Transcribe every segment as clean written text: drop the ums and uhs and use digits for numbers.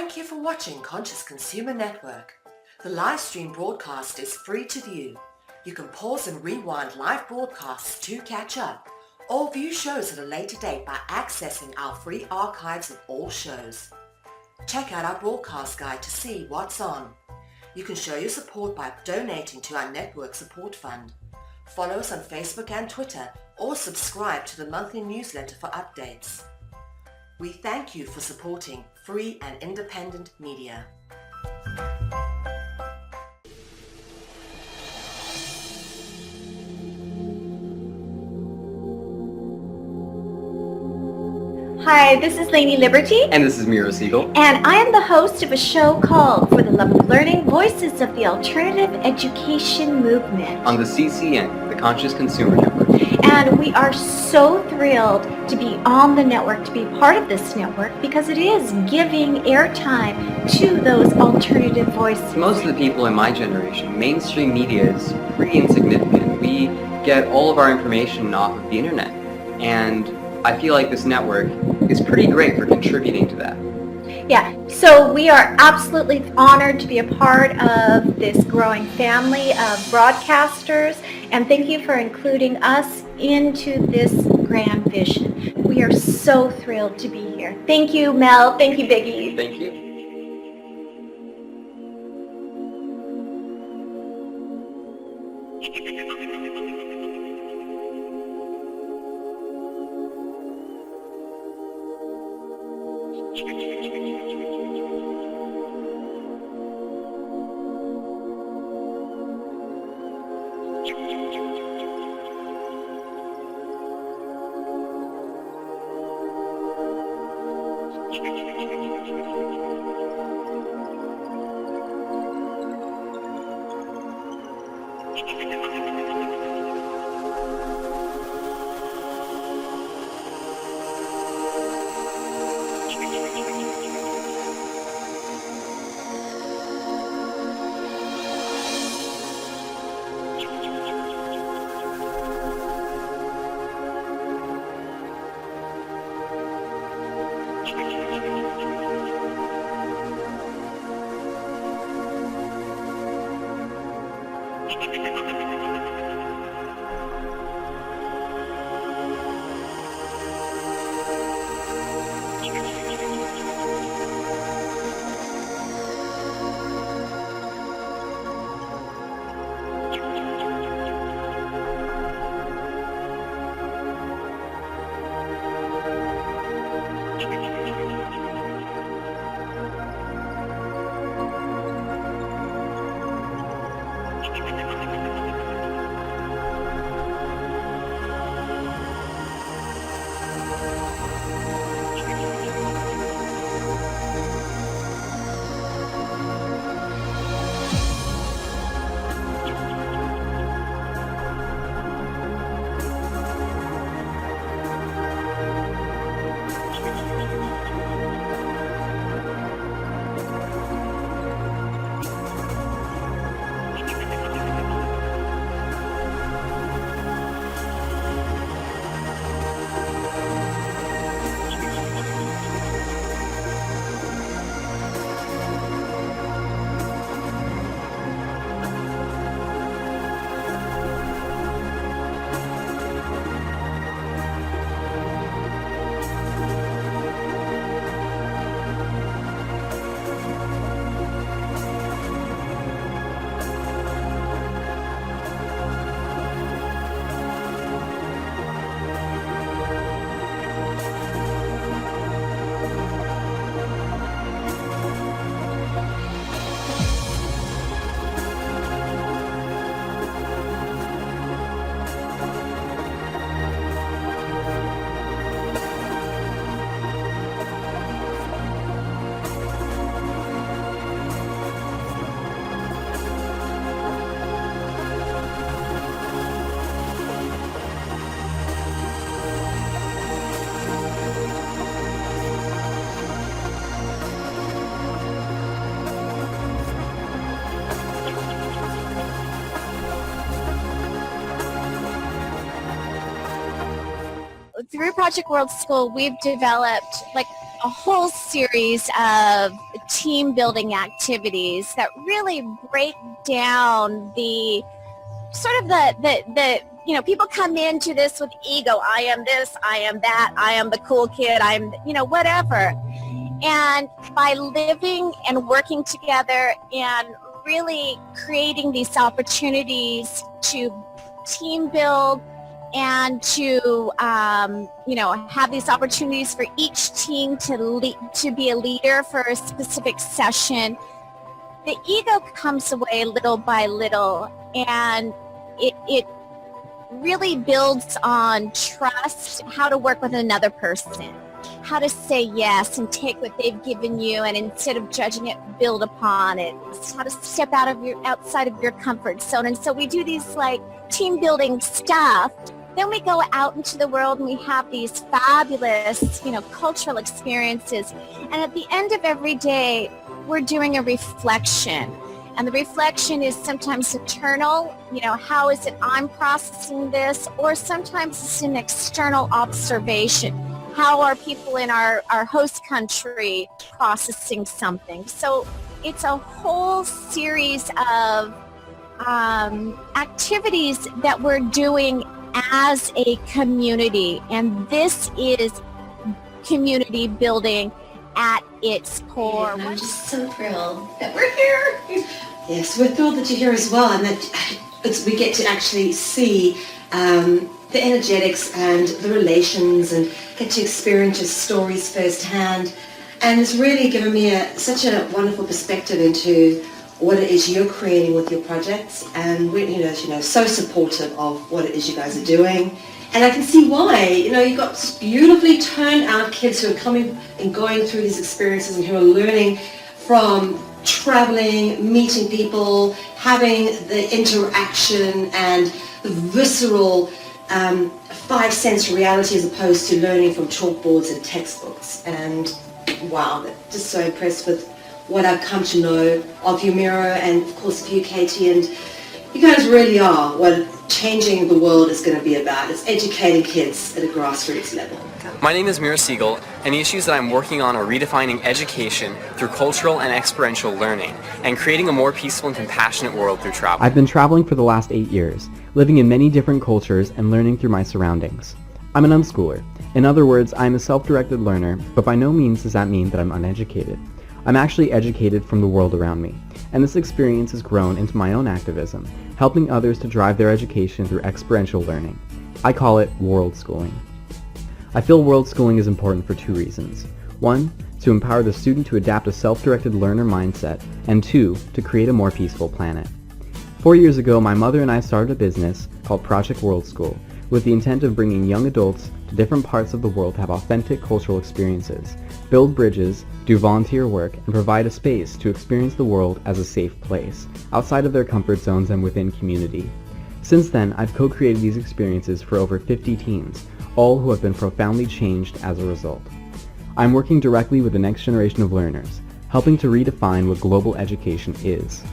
Thank you for watching Conscious Consumer Network. The live stream broadcast is free to view. You can pause and rewind live broadcasts to catch up, or view shows at a later date by accessing our free archives of all shows. Check out our broadcast guide to see what's on. You can show your support by donating to our network support fund. Follow us on Facebook and Twitter, or subscribe to the monthly newsletter for updates. We thank you for supporting free and independent media. Hi, this is Lainey Liberty. And this is Mira Siegel. And I am the host of a show called For the Love of Learning, Voices of the Alternative Education Movement. On the CCN, the Conscious Consumer Network. And we are so thrilled to be on the network, to be part of this network, because it is giving airtime to those alternative voices. Most of the people in my generation, mainstream media is pretty insignificant. We get all of our information off of the internet. And I feel like this network is pretty great for contributing to that. Yeah, so we are absolutely honored to be a part of this growing family of broadcasters, and thank you for including us into this grand vision. We are so thrilled to be here. Thank you, Mel. Thank you, Biggie. Thank you. Through Project World School, we've developed a whole series of team building activities that really break down the sort of the people come into this with ego. I am this, I am that, I am the cool kid, I'm, whatever. And by living and working together and really creating these opportunities to team build and to have these opportunities for each team to be a leader for a specific session, the ego comes away little by little, and it really builds on trust, how to work with another person, how to say yes and take what they've given you, and instead of judging it, build upon it, how to step outside of your comfort zone. And so we do these like team building stuff. Then we go out into the world and we have these fabulous, cultural experiences. And at the end of every day, we're doing a reflection. And the reflection is sometimes internal, how is it I'm processing this? Or sometimes it's an external observation. How are people in our host country processing something? So it's a whole series of activities that we're doing as a community. And this is community building at its core. And I'm just so thrilled that we're here. Yes, we're thrilled that you're here as well, and that we get to actually see the energetics and the relations and get to experience your stories firsthand. And it's really given me such a wonderful perspective into what it is you're creating with your projects, and we're so supportive of what it is you guys are doing. And I can see why. You've got beautifully turned out kids who are coming and going through these experiences and who are learning from traveling, meeting people, having the interaction and the visceral five sense reality as opposed to learning from chalkboards and textbooks. And wow, just so impressed with what I've come to know of you, Mira, and of course of you, Katie. And you guys really are what changing the world is going to be about. It's educating kids at a grassroots level. My name is Mira Siegel, and the issues that I'm working on are redefining education through cultural and experiential learning, and creating a more peaceful and compassionate world through travel. I've been traveling for the last 8 years, living in many different cultures and learning through my surroundings. I'm an unschooler. In other words, I'm a self-directed learner, but by no means does that mean that I'm uneducated. I'm actually educated from the world around me, and this experience has grown into my own activism, helping others to drive their education through experiential learning. I call it world schooling. I feel world schooling is important for 2 reasons. 1, to empower the student to adapt a self-directed learner mindset, and 2, to create a more peaceful planet. 4 years ago, my mother and I started a business called Project World School, with the intent of bringing young adults to different parts of the world to have authentic cultural experiences, build bridges, do volunteer work, and provide a space to experience the world as a safe place, outside of their comfort zones and within community. Since then, I've co-created these experiences for over 50 teens, all who have been profoundly changed as a result. I'm working directly with the next generation of learners, helping to redefine what global education is.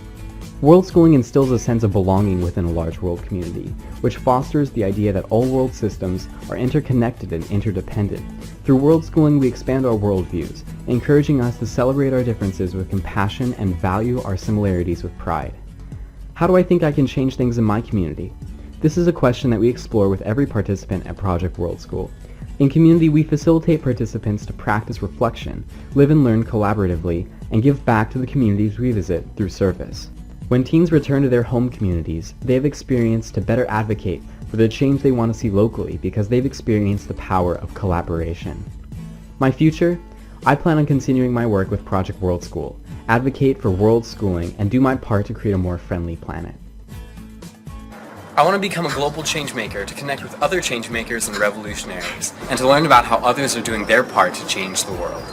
World schooling instills a sense of belonging within a large world community, which fosters the idea that all world systems are interconnected and interdependent. Through world schooling, we expand our worldviews, encouraging us to celebrate our differences with compassion and value our similarities with pride. How do I think I can change things in my community? This is a question that we explore with every participant at Project World School. In community, we facilitate participants to practice reflection, live and learn collaboratively, and give back to the communities we visit through service. When teens return to their home communities, they have experienced to better advocate for the change they want to see locally because they've experienced the power of collaboration. My future? I plan on continuing my work with Project World School, advocate for world schooling, and do my part to create a more friendly planet. I want to become a global change maker to connect with other change makers and revolutionaries, and to learn about how others are doing their part to change the world.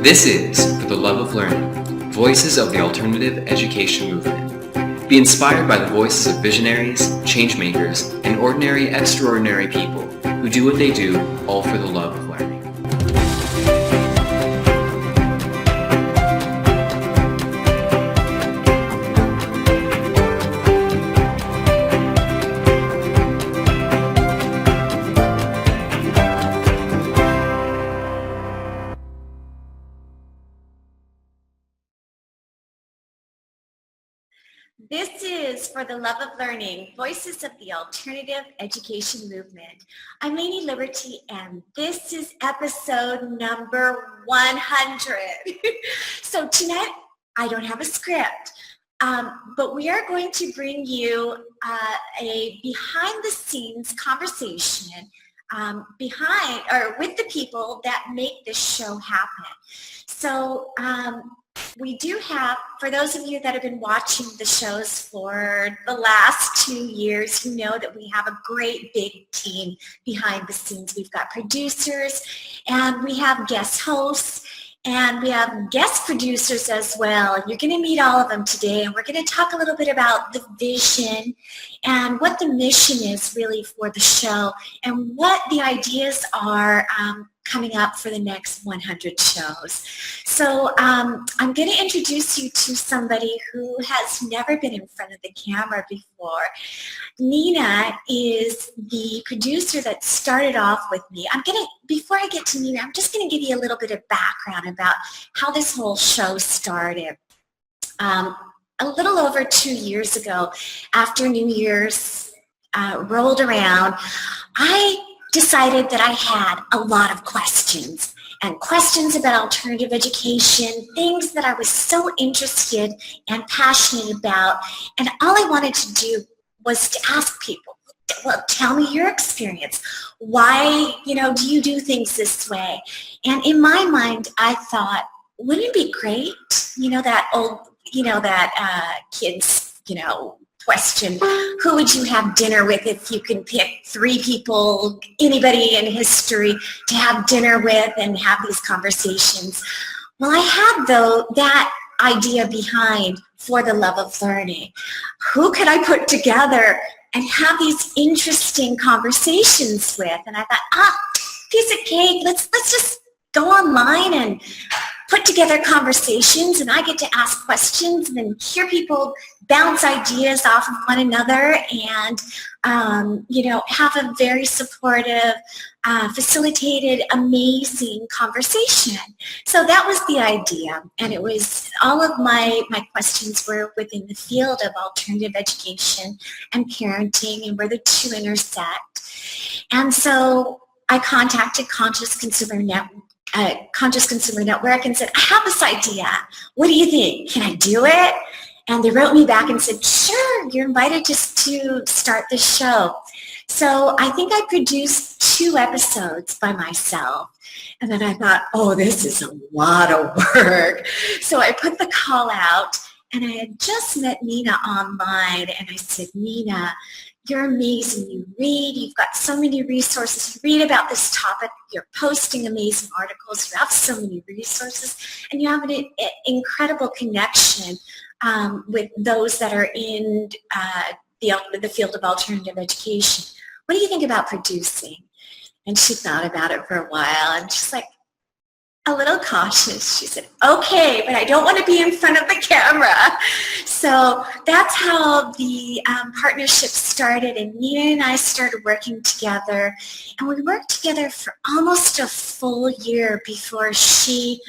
This is For the Love of Learning, Voices of the Alternative Education Movement. Be inspired by the voices of visionaries, changemakers, and ordinary, extraordinary people who do what they do, all for the love of learning. This is For the Love of Learning, Voices of the Alternative Education Movement. I'm Lainey Liberty, and this is episode number 100. So tonight, I don't have a script, but we are going to bring you a behind-the-scenes conversation with the people that make this show happen. So we do have, for those of you that have been watching the shows for the last 2 years, you know that we have a great big team behind the scenes. We've got producers, and we have guest hosts, and we have guest producers as well. And you're going to meet all of them today, and we're going to talk a little bit about the vision and what the mission is really for the show and what the ideas are coming up for the next 100 shows. So I'm going to introduce you to somebody who has never been in front of the camera before. Nina is the producer that started off with me. Before I get to Nina, I'm just going to give you a little bit of background about how this whole show started. A little over 2 years ago, after New Year's rolled around, I decided that I had a lot of questions about alternative education, things that I was so interested and passionate about, and all I wanted to do was to ask people, well, tell me your experience. Why, do you do things this way? And in my mind, I thought, wouldn't it be great, that old, kids, question, who would you have dinner with if you can pick 3 people, anybody in history to have dinner with and have these conversations? Well, I had, that idea behind For the Love of Learning. Who could I put together and have these interesting conversations with? And I thought, piece of cake, let's just go online and put together conversations, and I get to ask questions and then hear people bounce ideas off of one another and, have a very supportive, facilitated, amazing conversation. So that was the idea, and it was all of my questions were within the field of alternative education and parenting and where the two intersect. And so I contacted Conscious Consumer Network and said, I have this idea. What do you think? Can I do it? And they wrote me back and said, sure, you're invited just to start the show. So I think I produced 2 episodes by myself. And then I thought, this is a lot of work. So I put the call out, and I had just met Nina online, and I said, Nina, you're amazing. You read. You've got so many resources. You read about this topic. You're posting amazing articles. You have so many resources. And you have an incredible connection with those that are in the field of alternative education. What do you think about producing? And she thought about it for a while. And she's like, a little cautious. She said, okay, but I don't want to be in front of the camera. So that's how the partnership started, and Nina and I started working together, and we worked together for almost a full year before she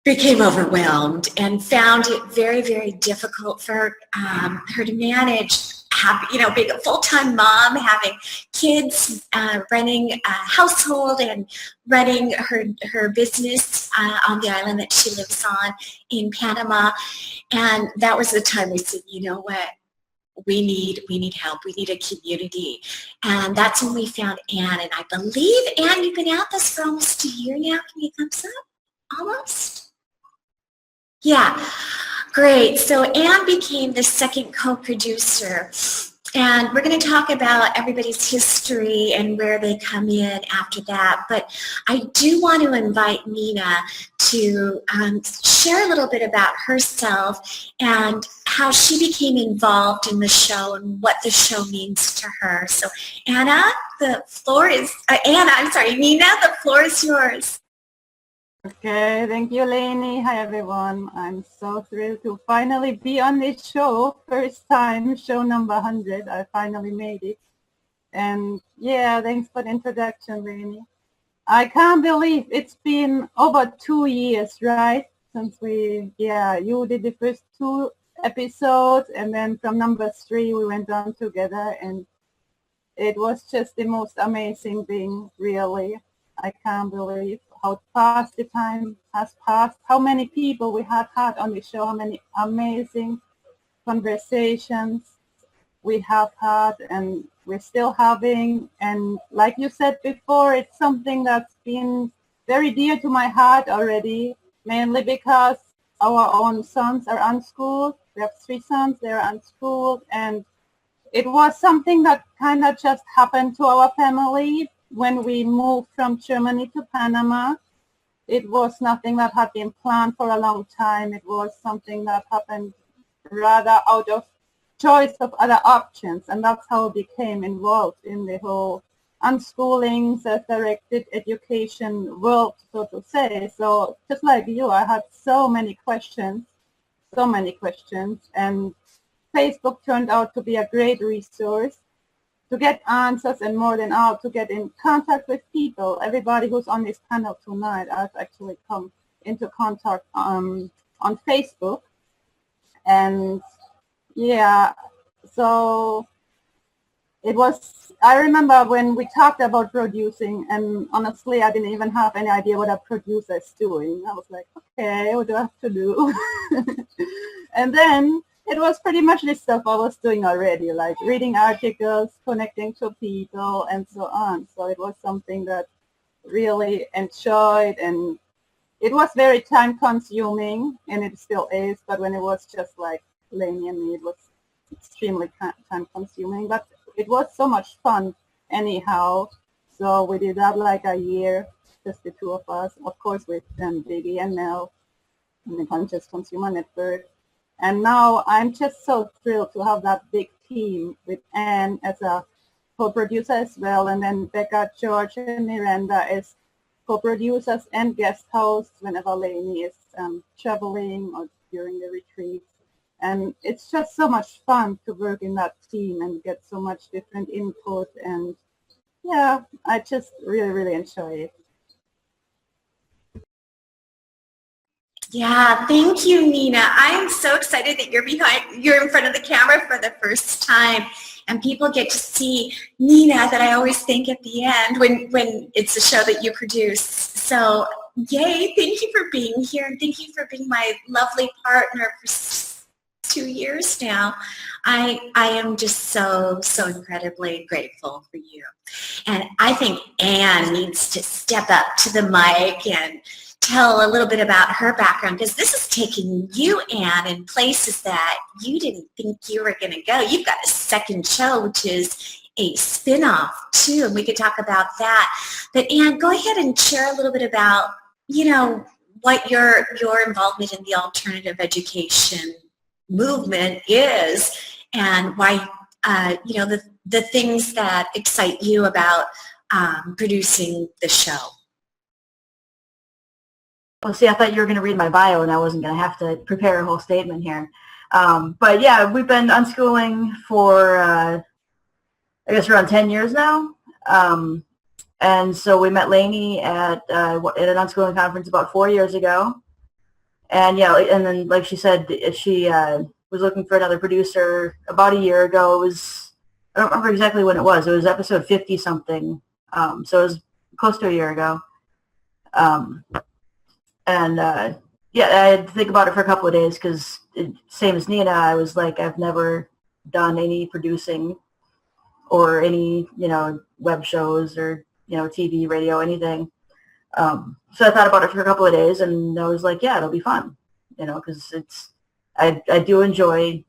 became overwhelmed and found it very, very difficult for her to manage being a full-time mom, having kids, running a household, and running her business on the island that she lives on in Panama. And that was the time we said, you know what? We need help. We need a community. And that's when we found Anne. And I believe, Anne, you've been at this for almost a year now. Can you thumbs up? Almost? Yeah. Great. So Anne became the second co-producer. And we're going to talk about everybody's history and where they come in after that. But I do want to invite Nina to share a little bit about herself and how she became involved in the show and what the show means to her. So Nina, the floor is yours. Okay, thank you, Lainey. Hi, everyone. I'm so thrilled to finally be on this show. First time, show number 100. I finally made it. And yeah, thanks for the introduction, Lainey. I can't believe it's been over 2 years, right? Since you did the first 2 episodes, and then from number 3, we went on together, and it was just the most amazing thing, really. I can't believe how fast the time has passed, how many people we have had on the show, how many amazing conversations we have had and we're still having. And like you said before, it's something that's been very dear to my heart already, mainly because our own sons are unschooled. We have 3 sons, they're unschooled, and it was something that kind of just happened to our family when we moved from Germany to Panama. It was nothing that had been planned for a long time. It was something that happened rather out of choice of other options, and that's how I became involved in the whole unschooling, self-directed education world, so to say. So just like you, I had so many questions, and Facebook turned out to be a great resource to get answers, and more than all, to get in contact with people. Everybody who's on this panel tonight, I've actually come into contact on Facebook. And yeah, so it was, I remember when we talked about producing, and honestly, I didn't even have any idea what a producer is doing. I was like, okay, what do I have to do? And then it was pretty much the stuff I was doing already, like reading articles, connecting to people, and so on. So it was something that really enjoyed, and it was very time consuming, and it still is, but when it was just like Lainey and me, it was extremely time consuming, but it was so much fun anyhow. So we did that like a year, just the 2 of us, of course with Baby and Mel and the Conscious Consumer Network. And now I'm just so thrilled to have that big team with Anne as a co-producer as well, and then Becca, George, and Miranda as co-producers and guest hosts whenever Lainey is traveling or during the retreats. And it's just so much fun to work in that team and get so much different input. And yeah, I just really, really enjoy it. Yeah, thank you, Nina. I am so excited that you're in front of the camera for the first time, and people get to see Nina that I always think at the end when it's a show that you produce. So, yay, thank you for being here, and thank you for being my lovely partner for 2 years now. I am just so incredibly grateful for you. And I think Anne needs to step up to the mic and tell a little bit about her background, because this is taking you, Anne, in places that you didn't think you were going to go. You've got a second show, which is a spin-off too, and we could talk about that. But Anne, go ahead and share a little bit about, what your involvement in the alternative education movement is, and why, the things that excite you about producing the show. Well, see, I thought you were going to read my bio and I wasn't going to have to prepare a whole statement here. But yeah, we've been unschooling for, I guess, around 10 years now. And so we met Lainey at an unschooling conference about 4 years ago. And yeah, and then like she said, she was looking for another producer about a year ago. It was, I don't remember exactly when it was. It was episode 50 something. So it was close to a year ago. Yeah, I had to think about it for a couple of days because, same as Nina, I was like, I've never done any producing or any, web shows or, TV, radio, anything. So I thought about it for a couple of days, and I was like, yeah, it'll be fun, because I do enjoy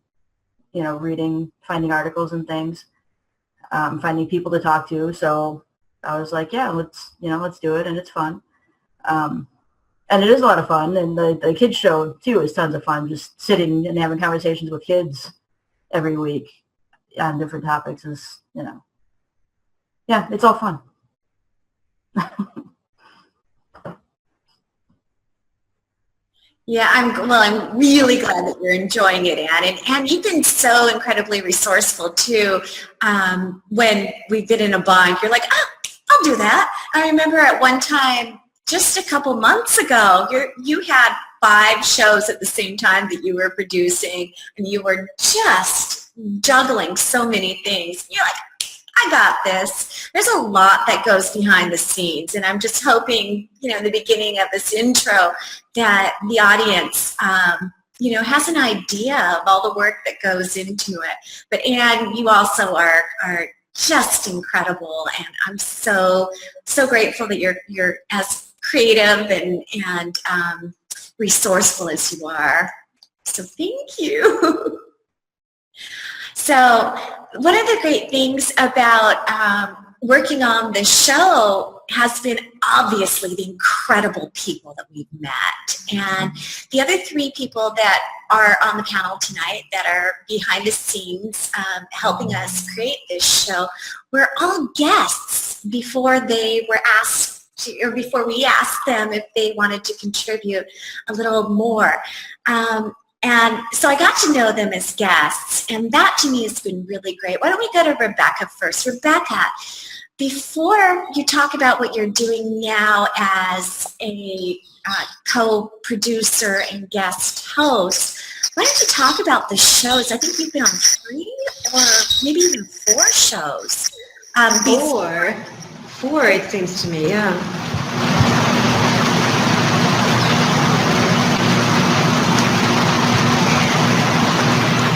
reading, finding articles and things, finding people to talk to. So I was like, yeah, let's do it, and it's fun. And it is a lot of fun, and the kids show too is tons of fun. Just sitting and having conversations with kids every week on different topics is, yeah, it's all fun. Yeah, I'm really glad that you're enjoying it, Anne. And you've been so incredibly resourceful too. When we've been in a bind, you're like, oh, I'll do that. I remember at one time, just a couple months ago, you had 5 shows at the same time that you were producing, and you were just juggling so many things. You're like, I got this. There's a lot that goes behind the scenes, and I'm just hoping, in the beginning of this intro, that the audience, has an idea of all the work that goes into it. But Anne, you also are just incredible, and I'm so grateful that you're as creative and resourceful as you are. So thank you. So one of the great things about working on the show has been obviously the incredible people that we've met. And the other 3 people that are on the panel tonight that are behind the scenes helping us create this show were all guests before they were asked or before we asked them if they wanted to contribute a little more. And so I got to know them as guests, and that to me has been really great. Why don't we go to Rebecca first? Rebecca, before you talk about what you're doing now as a co-producer and guest host, why don't you talk about the shows? I think you've been on 3 or maybe even 4 shows. 4 it seems to me, yeah.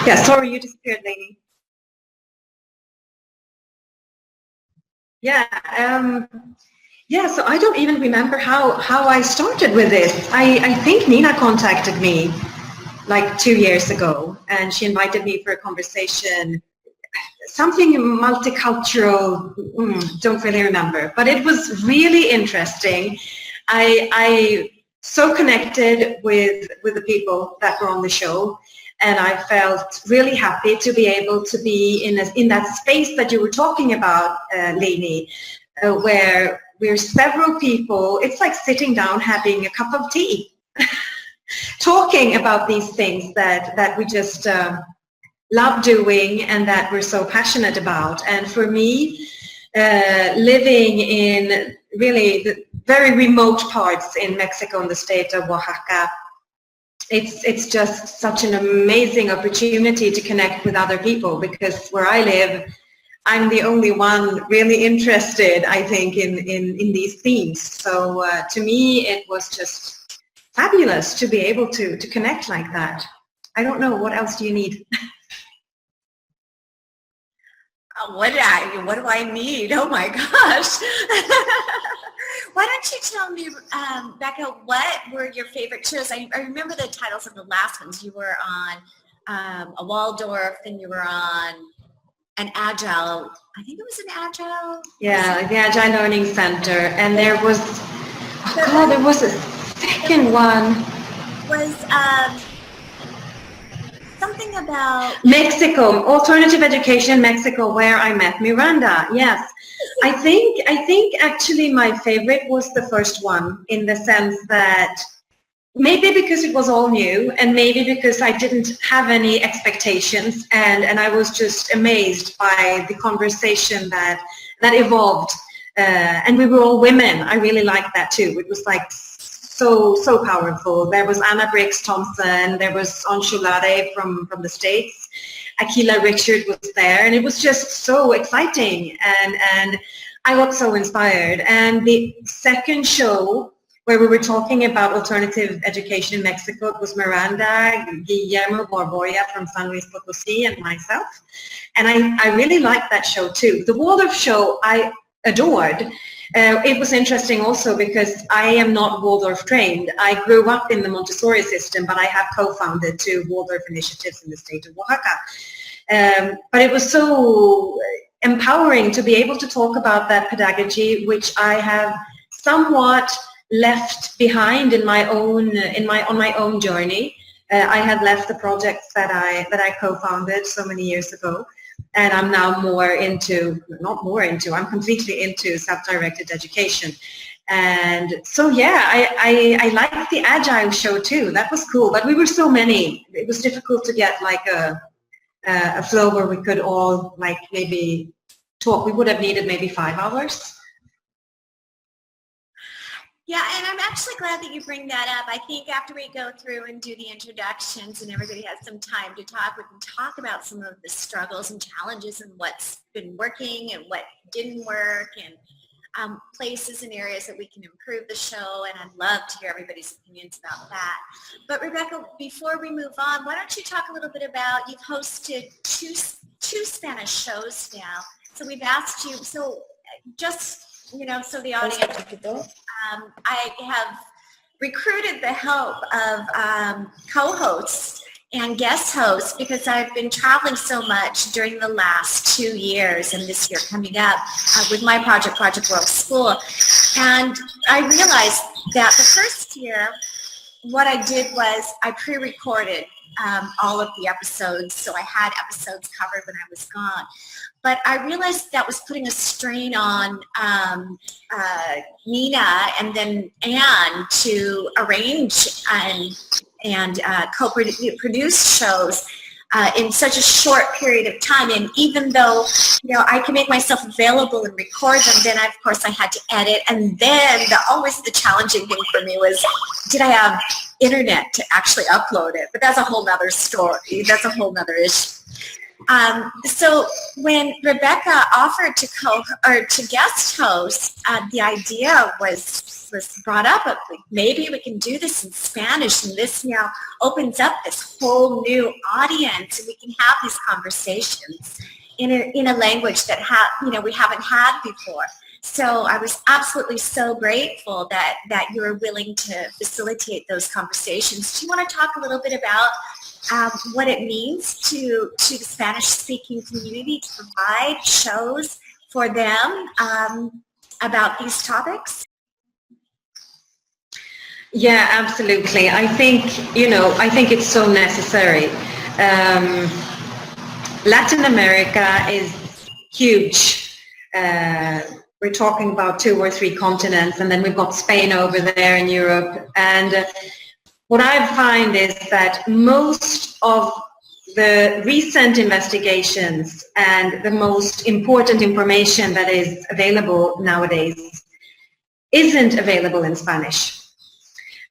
Yeah, sorry, you disappeared, lady. Yeah, so I don't even remember how I started with this. I think Nina contacted me like 2 years ago, and she invited me for a conversation, something multicultural, don't really remember, but it was really interesting. I so connected with the people that were on the show, and I felt really happy to be able to be in that space that you were talking about, Lainey, where we're several people. It's like sitting down having a cup of tea, talking about these things that we just love doing and that we're so passionate about. And for me, living in really the very remote parts in Mexico, in the state of Oaxaca, it's just such an amazing opportunity to connect with other people, because where I live, I'm the only one really interested, I think, in these themes. So to me, it was just fabulous to be able to connect like that. I don't know, what else do you need? What do I need? Oh my gosh. Why don't you tell me, Becca, what were your favorite shows? I remember the titles of the last ones. You were on a Waldorf, and you were on an Agile, I think it was an Agile? Yeah, the Agile Learning Center. And there was, there was a second one. Was something about Mexico, Alternative Education Mexico, where I met Miranda. Yes, I think actually my favorite was the first one, in the sense that maybe because it was all new, and maybe because I didn't have any expectations, and I was just amazed by the conversation that evolved, and we were all women. I really liked that too. It was like so powerful. There was Anna Briggs Thompson, there was Anshulade from the States, Akila Richard was there, and it was just so exciting, and I got so inspired. And the second show, where we were talking about alternative education in Mexico, it was Miranda, Guillermo Borboya from San Luis Potosí, and myself, and I really liked that show too. The Waldorf show I adored. It was interesting also because I am not Waldorf trained. I grew up in the Montessori system, but I have co-founded 2 Waldorf initiatives in the state of Oaxaca. But it was so empowering to be able to talk about that pedagogy, which I have somewhat left behind in my own on my own journey. I had left the projects that I co-founded so many years ago, and I'm now I'm completely into self-directed education. And so yeah, I liked the Agile show too. That was cool, but we were so many. It was difficult to get like a flow where we could all like maybe talk. We would have needed maybe 5 hours. Yeah, and I'm actually glad that you bring that up. I think after we go through and do the introductions and everybody has some time to talk, we can talk about some of the struggles and challenges and what's been working and what didn't work, and places and areas that we can improve the show, and I'd love to hear everybody's opinions about that. But Rebecca, before we move on, why don't you talk a little bit about, you've hosted two Spanish shows now, so we've asked you, so just, so the audience, I have recruited the help of co-hosts and guest hosts because I've been traveling so much during the last 2 years and this year coming up with my project World School. And I realized that the first year, what I did was I pre-recorded all of the episodes, so I had episodes covered when I was gone. But I realized that was putting a strain on Nina and then Anne to arrange and co-produce shows in such a short period of time. And even though, I can make myself available and record them, then of course I had to edit. And then always the challenging thing for me was, did I have internet to actually upload it? But that's a whole nother story. That's a whole nother issue. So when Rebecca offered to guest host, the idea was brought up of maybe we can do this in Spanish, and this now opens up this whole new audience, and we can have these conversations in a language that we haven't had before. So I was absolutely so grateful that you were willing to facilitate those conversations. Do you want to talk a little bit about what it means to the Spanish-speaking community to provide shows for them about these topics? Yeah, absolutely. I think it's so necessary. Latin America is huge. We're talking about 2 or 3 continents, and then we've got Spain over there in Europe. And what I find is that most of the recent investigations and the most important information that is available nowadays isn't available in Spanish.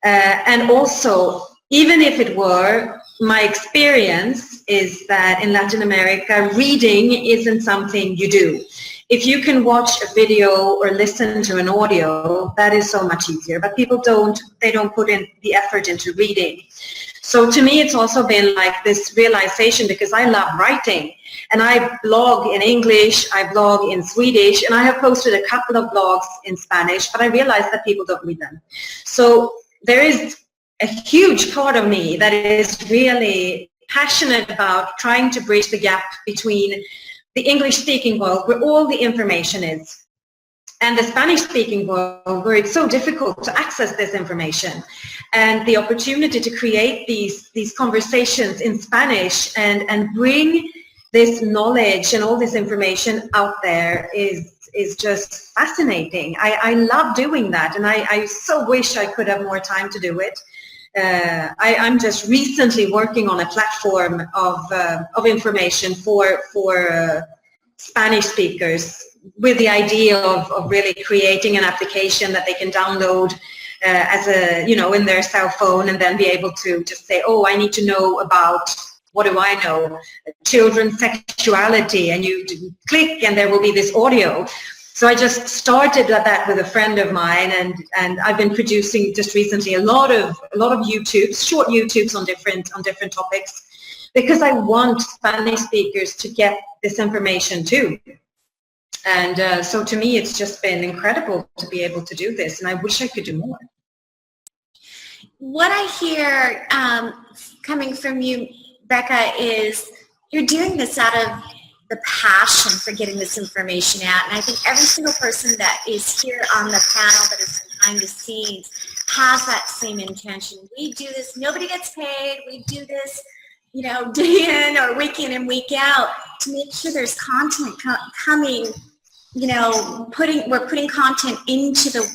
And also, even if it were, my experience is that in Latin America, reading isn't something you do. If you can watch a video or listen to an audio, that is so much easier. But people don't put in the effort into reading. So to me, it's also been like this realization, because I love writing. And I blog in English, I blog in Swedish, and I have posted a couple of blogs in Spanish, but I realized that people don't read them. So there is a huge part of me that is really passionate about trying to bridge the gap between the English-speaking world, where all the information is, and the Spanish-speaking world, where it's so difficult to access this information. And the opportunity to create these conversations in Spanish and bring this knowledge and all this information out there is just fascinating. I love doing that, and I so wish I could have more time to do it. I'm just recently working on a platform of information for Spanish speakers, with the idea of really creating an application that they can download as in their cell phone, and then be able to just say, oh, I need to know about, what do I know, children's sexuality, and you click and there will be this audio. So I just started that with a friend of mine, and I've been producing just recently a lot of YouTubes, short YouTubes on different topics, because I want Spanish speakers to get this information too. And so to me, it's just been incredible to be able to do this, and I wish I could do more. What I hear coming from you, Becca, is you're doing this out of the passion for getting this information out. And I think every single person that is here on the panel that is behind the scenes has that same intention. We do this, nobody gets paid. We do this, day in or week in and week out to make sure there's content coming, we're putting content into the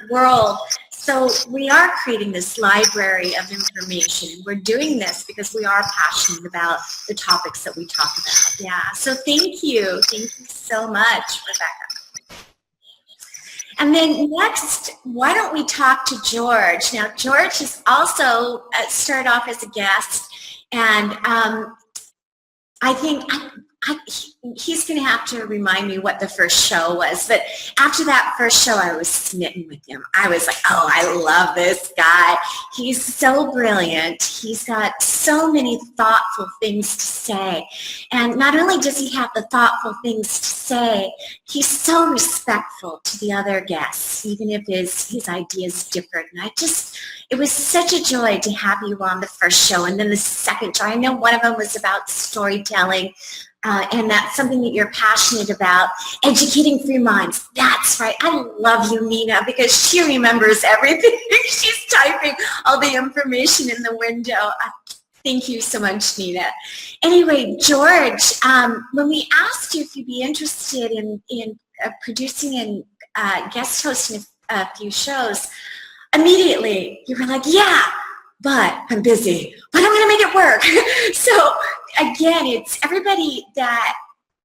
world. So we are creating this library of information. We're doing this because we are passionate about the topics that we talk about. Yeah, so thank you. Thank you so much, Rebecca. And then next, why don't we talk to George? Now, George is also started off as a guest, and I think he's going to have to remind me what the first show was. But after that first show, I was smitten with him. I was like, oh, I love this guy. He's so brilliant. He's got so many thoughtful things to say. And not only does he have the thoughtful things to say, he's so respectful to the other guests, even if his ideas differed. And it was such a joy to have you on the first show. And then the second show, I know one of them was about storytelling. And that's something that you're passionate about, educating free minds. That's right. I love you, Nina, because she remembers everything. She's typing all the information in the window. Thank you so much, Nina. Anyway, George, when we asked you if you'd be interested in producing and guest hosting a few shows, immediately you were like, yeah, but I'm busy, but I'm going to make it work. So again, it's everybody that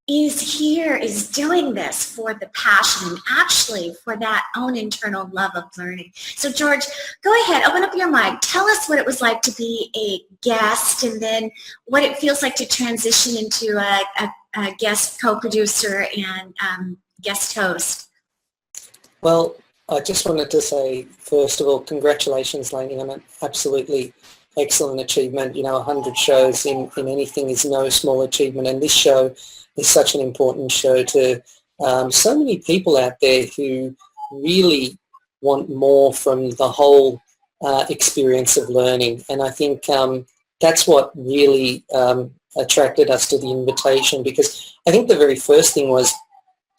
is here is doing this for the passion and actually for that own internal love of learning. So George, go ahead, open up your mic. Tell us what it was like to be a guest and then what it feels like to transition into a guest co-producer and guest host. Well, I just wanted to say, first of all, congratulations, Lainey, on an absolutely excellent achievement. 100 shows in anything is no small achievement, and this show is such an important show to so many people out there who really want more from the whole experience of learning. And I think that's what really attracted us to the invitation, because I think the very first thing was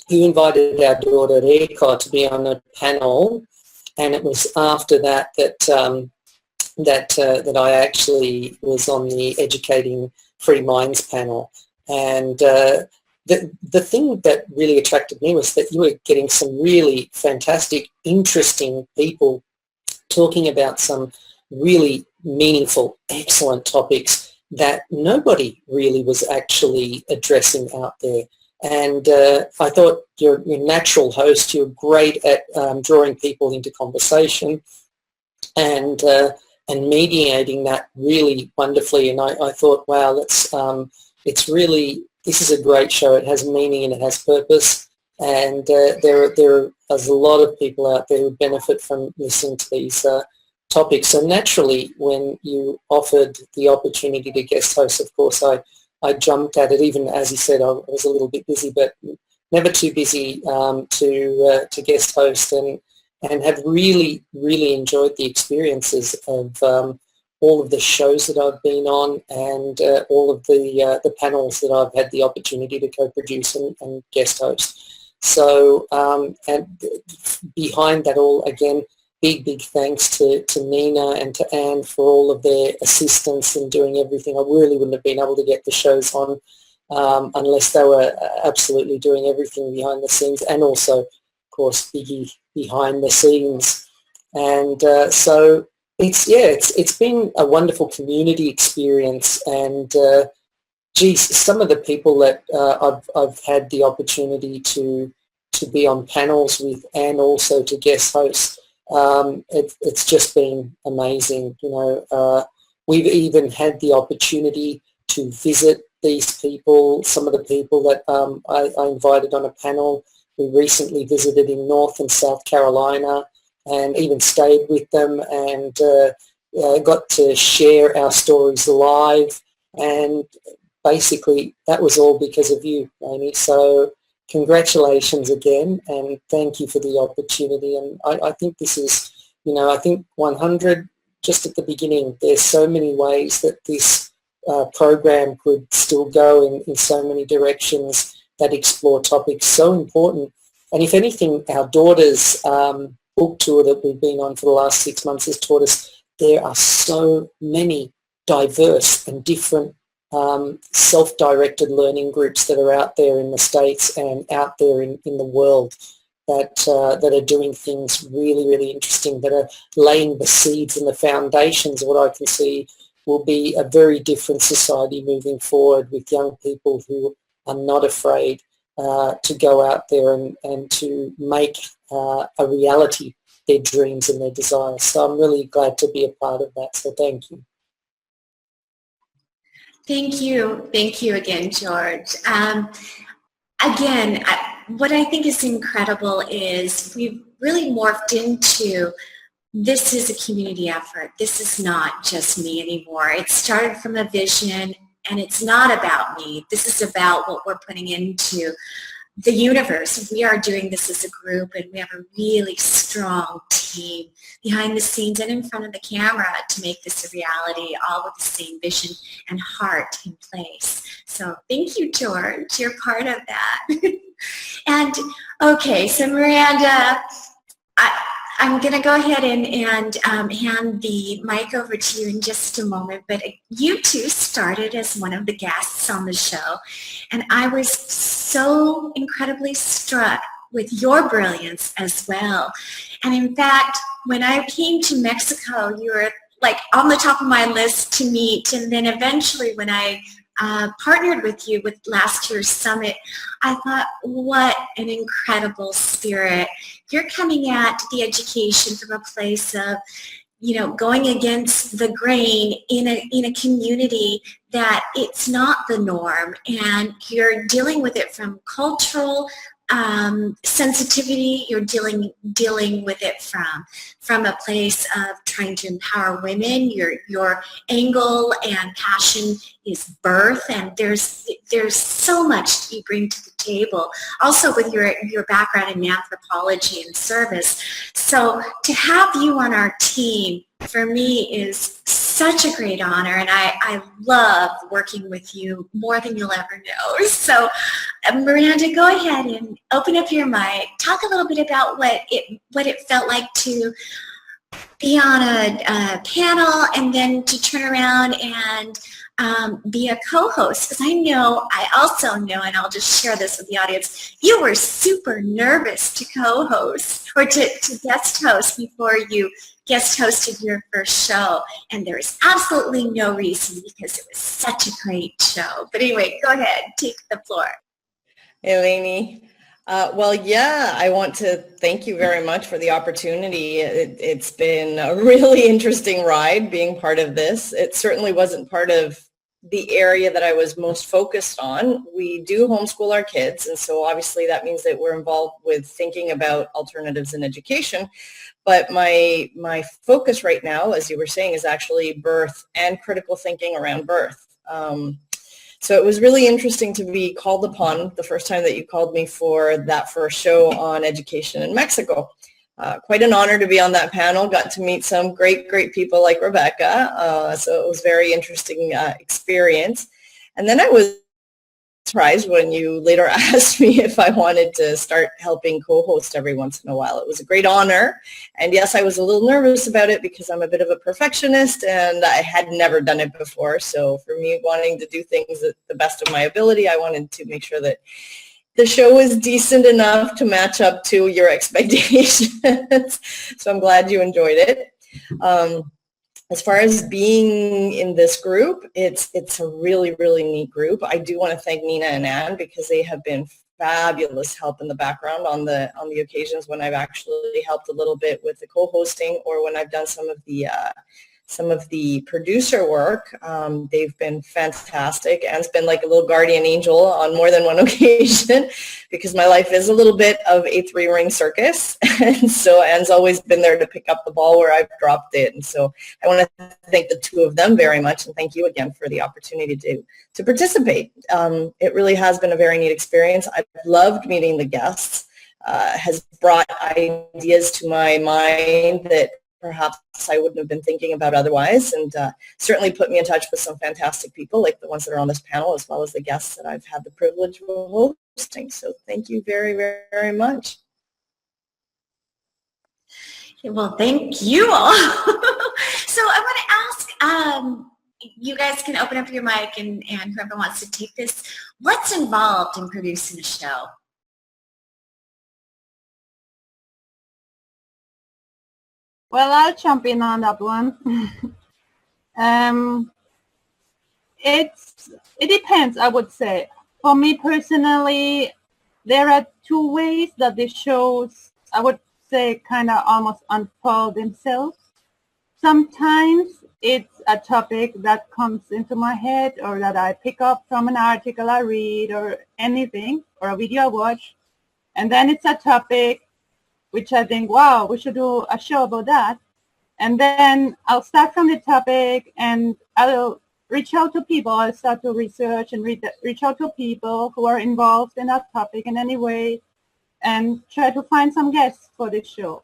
you invited our daughter Reka to be on a panel, and it was after that that I actually was on the Educating Free Minds panel. And the thing that really attracted me was that you were getting some really fantastic, interesting people talking about some really meaningful, excellent topics that nobody really was actually addressing out there. And I thought you're a natural host. You're great at drawing people into conversation and mediating that really wonderfully. And I thought, wow, this is a great show. It has meaning and it has purpose. And there's a lot of people out there who benefit from listening to these topics. So naturally, when you offered the opportunity to guest host, of course, I jumped at it. Even as you said, I was a little bit busy, but never too busy to guest host, and have really, really enjoyed the experiences of all of the shows that I've been on and all of the panels that I've had the opportunity to co-produce and guest host. So, and behind that all, again, big thanks to Nina and to Anne for all of their assistance in doing everything. I really wouldn't have been able to get the shows on unless they were absolutely doing everything behind the scenes, and also, of course, Biggie behind the scenes. And so it's been a wonderful community experience. And some of the people that I've had the opportunity to be on panels with and also to guest host, it's just been amazing. We've even had the opportunity to visit these people. Some of the people that I invited on a panel, we recently visited in North and South Carolina and even stayed with them and got to share our stories live. And basically that was all because of you, Amy. So congratulations again, and thank you for the opportunity. And I think this is, I think 100, just at the beginning, there's so many ways that this program could still go in so many directions that explore topics so important. And if anything, our daughter's book tour that we've been on for the last 6 months has taught us there are so many diverse and different self-directed learning groups that are out there in the States and out there in the world that are doing things really, really interesting, that are laying the seeds and the foundations of what I can see will be a very different society moving forward, with young people who are not afraid to go out there and to make a reality their dreams and their desires. So I'm really glad to be a part of that. So thank you. Thank you. Thank you again, George. Again, what I think is incredible is we've really morphed into, this is a community effort. This is not just me anymore. It started from a vision, and it's not about me. This is about what we're putting into the universe. We are doing this as a group, and we have a really strong team behind the scenes and in front of the camera to make this a reality, all with the same vision and heart in place. So thank you, George. You're part of that. And okay, so Miranda, I'm going to go ahead and hand the mic over to you in just a moment, but you two started as one of the guests on the show, and I was so incredibly struck with your brilliance as well. And in fact, when I came to Mexico, you were like on the top of my list to meet, and then eventually when I partnered with you with last year's summit, I thought, what an incredible spirit. You're coming at the education from a place of, you know, going against the grain in a community that it's not the norm, and you're dealing with it from cultural sensitivity. You're dealing with it from a place of trying to empower women. Your angle and passion is birth, and there's so much you bring to the table. Also with your background in anthropology and service. So to have you on our team, for me, is such a great honor, and I love working with you more than you'll ever know. So Miranda, go ahead and open up your mic. Talk a little bit about what it felt like to be on a panel and then to turn around and be a co-host. Because I also know, and I'll just share this with the audience, you were super nervous to co-host or to guest host before you guest hosted your first show, and there is absolutely no reason, because it was such a great show. But anyway, go ahead, take the floor. Hey, Lainey. Well, yeah, I want to thank you very much for the opportunity. It's been a really interesting ride being part of this. It certainly wasn't part of the area that I was most focused on. We do homeschool our kids, and so obviously that means that we're involved with thinking about alternatives in education. But my focus right now, as you were saying, is actually birth and critical thinking around birth. So it was really interesting to be called upon the first time that you called me for that first show on education in Mexico. Quite an honor to be on that panel. Got to meet some great people like Rebecca. So it was a very interesting experience. And then I was surprised when you later asked me if I wanted to start helping co-host every once in a while. It was a great honor. And yes, I was a little nervous about it because I'm a bit of a perfectionist and I had never done it before. So for me, wanting to do things at the best of my ability, I wanted to make sure that the show was decent enough to match up to your expectations. So I'm glad you enjoyed it. As far as being in this group, it's a really, really neat group. I do want to thank Nina and Anne because they have been fabulous help in the background on the occasions when I've actually helped a little bit with the co-hosting or when I've done some of the producer work. They've been fantastic. Anne's been like a little guardian angel on more than one occasion because my life is a little bit of a 3-ring circus. And so Anne's always been there to pick up the ball where I've dropped it. And so I want to thank the two of them very much. And thank you again for the opportunity to participate. It really has been a very neat experience. I've loved meeting the guests. Has brought ideas to my mind that perhaps I wouldn't have been thinking about otherwise, and certainly put me in touch with some fantastic people like the ones that are on this panel, as well as the guests that I've had the privilege of hosting. So thank you very, very, very much. Well, thank you all. So I want to ask, you guys can open up your mic and whoever wants to take this. What's involved in producing a show? Well, I'll jump in on that one. It depends, I would say. For me personally, there are two ways that the shows, I would say, kind of almost unfold themselves. Sometimes it's a topic that comes into my head, or that I pick up from an article I read or anything, or a video I watch. And then it's a topic which I think, wow, we should do a show about that. And then I'll start from the topic and I'll reach out to people. I'll start to research and reach out to people who are involved in that topic in any way and try to find some guests for the show.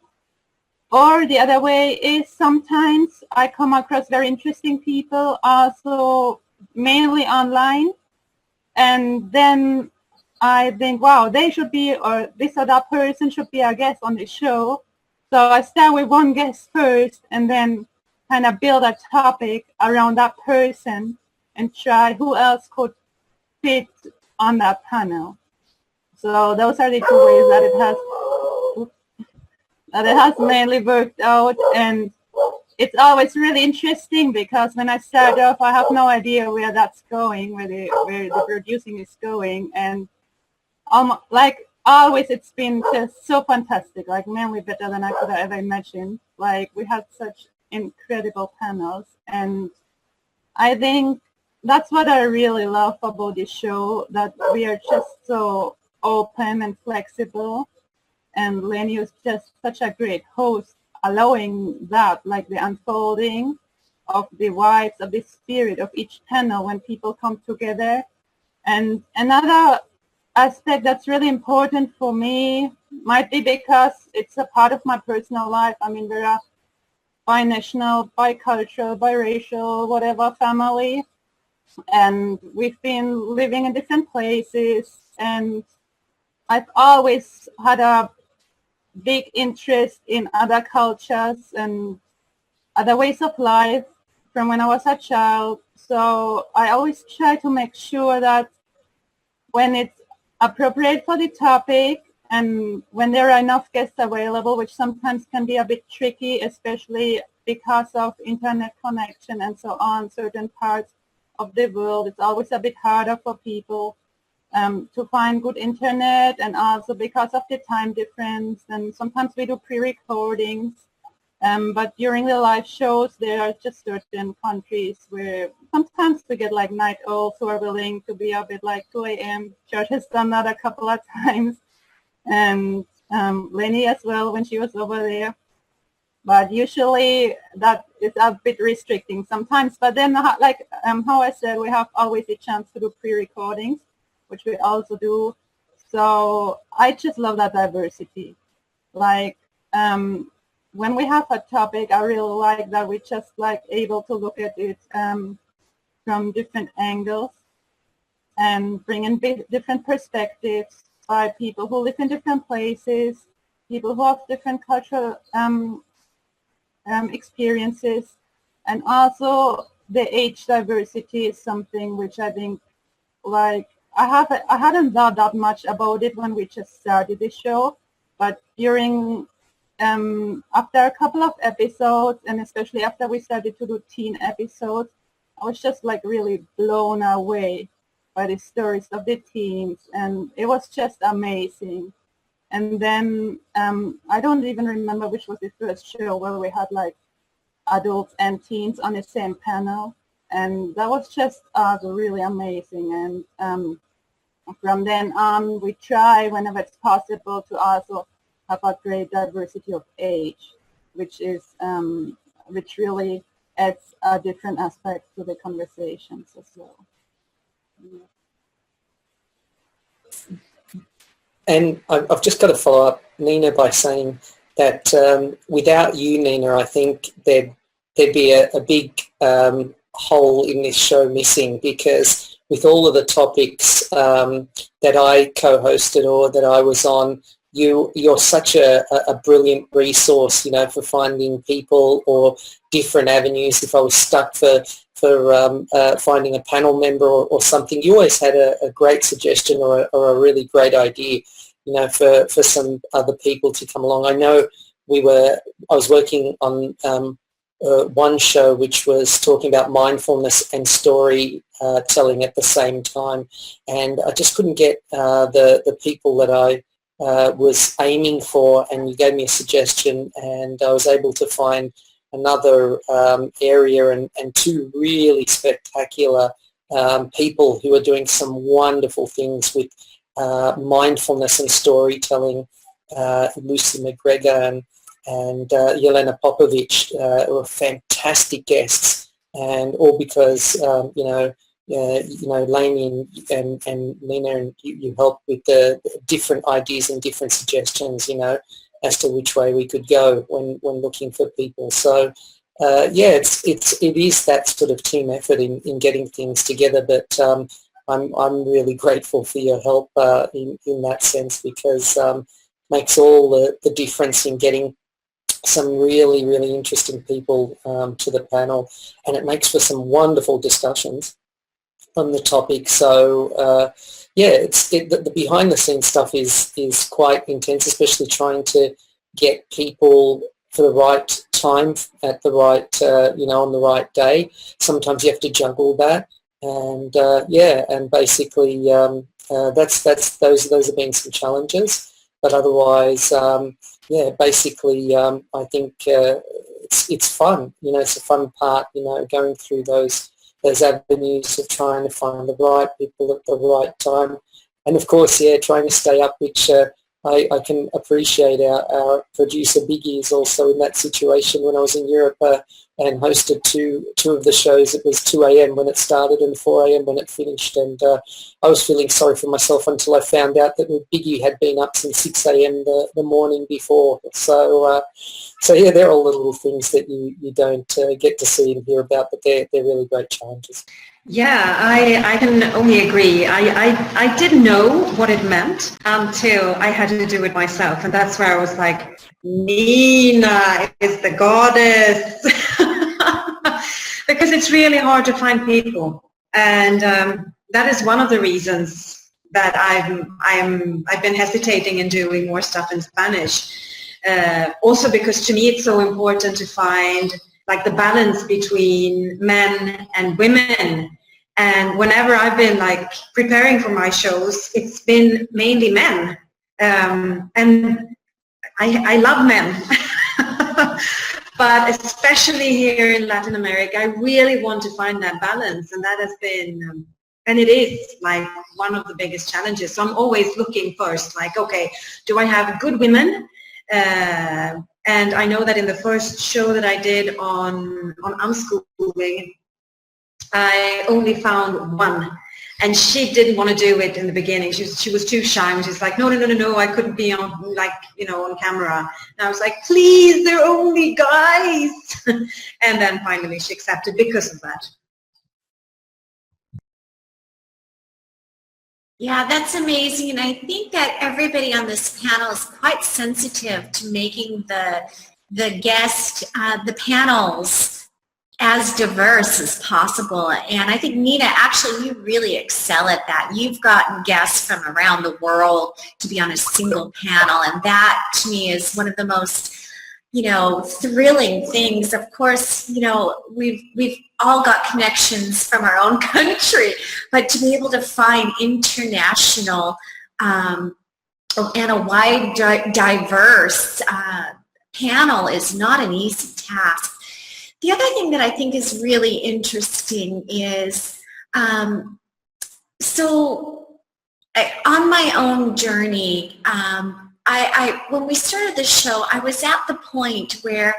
Or the other way is sometimes I come across very interesting people, also mainly online, and then I think, wow, they should be, or this or that person should be a guest on the show. So I start with one guest first and then kind of build a topic around that person and try who else could fit on that panel. So those are the two ways that it has mainly worked out, and it's always really interesting because when I start off, I have no idea where that's going, where the producing is going, and like always, it's been just so fantastic, like mainly better than I could have ever imagined. Like we had such incredible panels, and I think that's what I really love about this show, that we are just so open and flexible. And Lenny is just such a great host, allowing that, like the unfolding of the vibes, of the spirit of each panel when people come together. And another aspect that's really important for me might be because it's a part of my personal life. I mean, we're a bi-national, bicultural, biracial, whatever family. And we've been living in different places. And I've always had a big interest in other cultures and other ways of life from when I was a child. So I always try to make sure that when it's appropriate for the topic and when there are enough guests available, which sometimes can be a bit tricky, especially because of internet connection and so on, certain parts of the world, it's always a bit harder for people to find good internet, and also because of the time difference. And sometimes we do pre-recordings, but during the live shows, there are just certain countries where sometimes we get like night owls who are willing to be up at like 2 a.m. George has done that a couple of times, and Lenny as well when she was over there. But usually that is a bit restricting sometimes. But then, like how I said, we have always a chance to do pre-recordings, which we also do. So I just love that diversity. Like when we have a topic, I really like that we just like able to look at it from different angles and bring in different perspectives by people who live in different places, people who have different cultural experiences, and also the age diversity is something which I think, like, I hadn't thought that much about it when we just started the show, but during after a couple of episodes, and especially after we started to do teen episodes, I was just like really blown away by the stories of the teens, and it was just amazing. And then I don't even remember which was the first show where we had like adults and teens on the same panel, and that was just really amazing. And from then on, we try whenever it's possible to also have a great diversity of age, which really adds a different aspect to the conversations as well. And I've just got to follow up, Nina, by saying that without you, Nina, I think there'd be a big hole in this show missing, because with all of the topics that I co-hosted or that I was on, you're such a brilliant resource, you know, for finding people or different avenues. If I was stuck for finding a panel member or something, you always had a great suggestion or a really great idea, you know, for some other people to come along. I know I was working on one show which was talking about mindfulness and story telling at the same time, and I just couldn't get the people that I was aiming for, and you gave me a suggestion, and I was able to find another area and two really spectacular people who are doing some wonderful things with mindfulness and storytelling, Lucy McGregor and Yelena Popovic, who are fantastic guests, and all because Lainey and Nina, and you helped with the different ideas and different suggestions, you know, as to which way we could go when looking for people. So it is that sort of team effort in getting things together. But I'm really grateful for your help in that sense, because makes all the difference in getting some really, really interesting people to the panel, and it makes for some wonderful discussions on the topic. So the behind the scenes stuff is quite intense, especially trying to get people for the right time at the right on the right day. Sometimes you have to juggle that, and and basically those have been some challenges, but otherwise basically I think it's fun. You know, it's a fun part, you know, going through those avenues of trying to find the right people at the right time. And of course, trying to stay up, which I can appreciate. Our producer Biggie is also in that situation. When I was in Europe and hosted two of the shows, it was 2 a.m. when it started and 4 a.m. when it finished. And I was feeling sorry for myself until I found out that Biggie had been up since 6 a.m. the morning before. So they're all the little things that you don't get to see and hear about, but they're really great challenges. Yeah, I can only agree. I didn't know what it meant until I had to do it myself, and that's where I was like, Nina is the goddess, because it's really hard to find people, and that is one of the reasons that I've been hesitating in doing more stuff in Spanish. Also because to me it's so important to find like the balance between men and women. And whenever I've been like preparing for my shows, it's been mainly men. And I love men. But especially here in Latin America, I really want to find that balance. And that has been, and it is like one of the biggest challenges. So I'm always looking first, like, okay, do I have good women? And I know that in the first show that I did on unschooling, I only found one, and she didn't want to do it in the beginning. She was too shy, and she's like, no, I couldn't be on on camera. And I was like, please, they're only guys. And then finally she accepted because of that. Yeah, that's amazing. And I think that everybody on this panel is quite sensitive to making the guest, the panels as diverse as possible. And I think, Nina, actually, you really excel at that. You've gotten guests from around the world to be on a single panel. And that, to me, is one of the most thrilling things. Of course, we've all got connections from our own country, but to be able to find international and a wide, diverse panel is not an easy task. The other thing that I think is really interesting is, so on my own journey, when we started the show, I was at the point where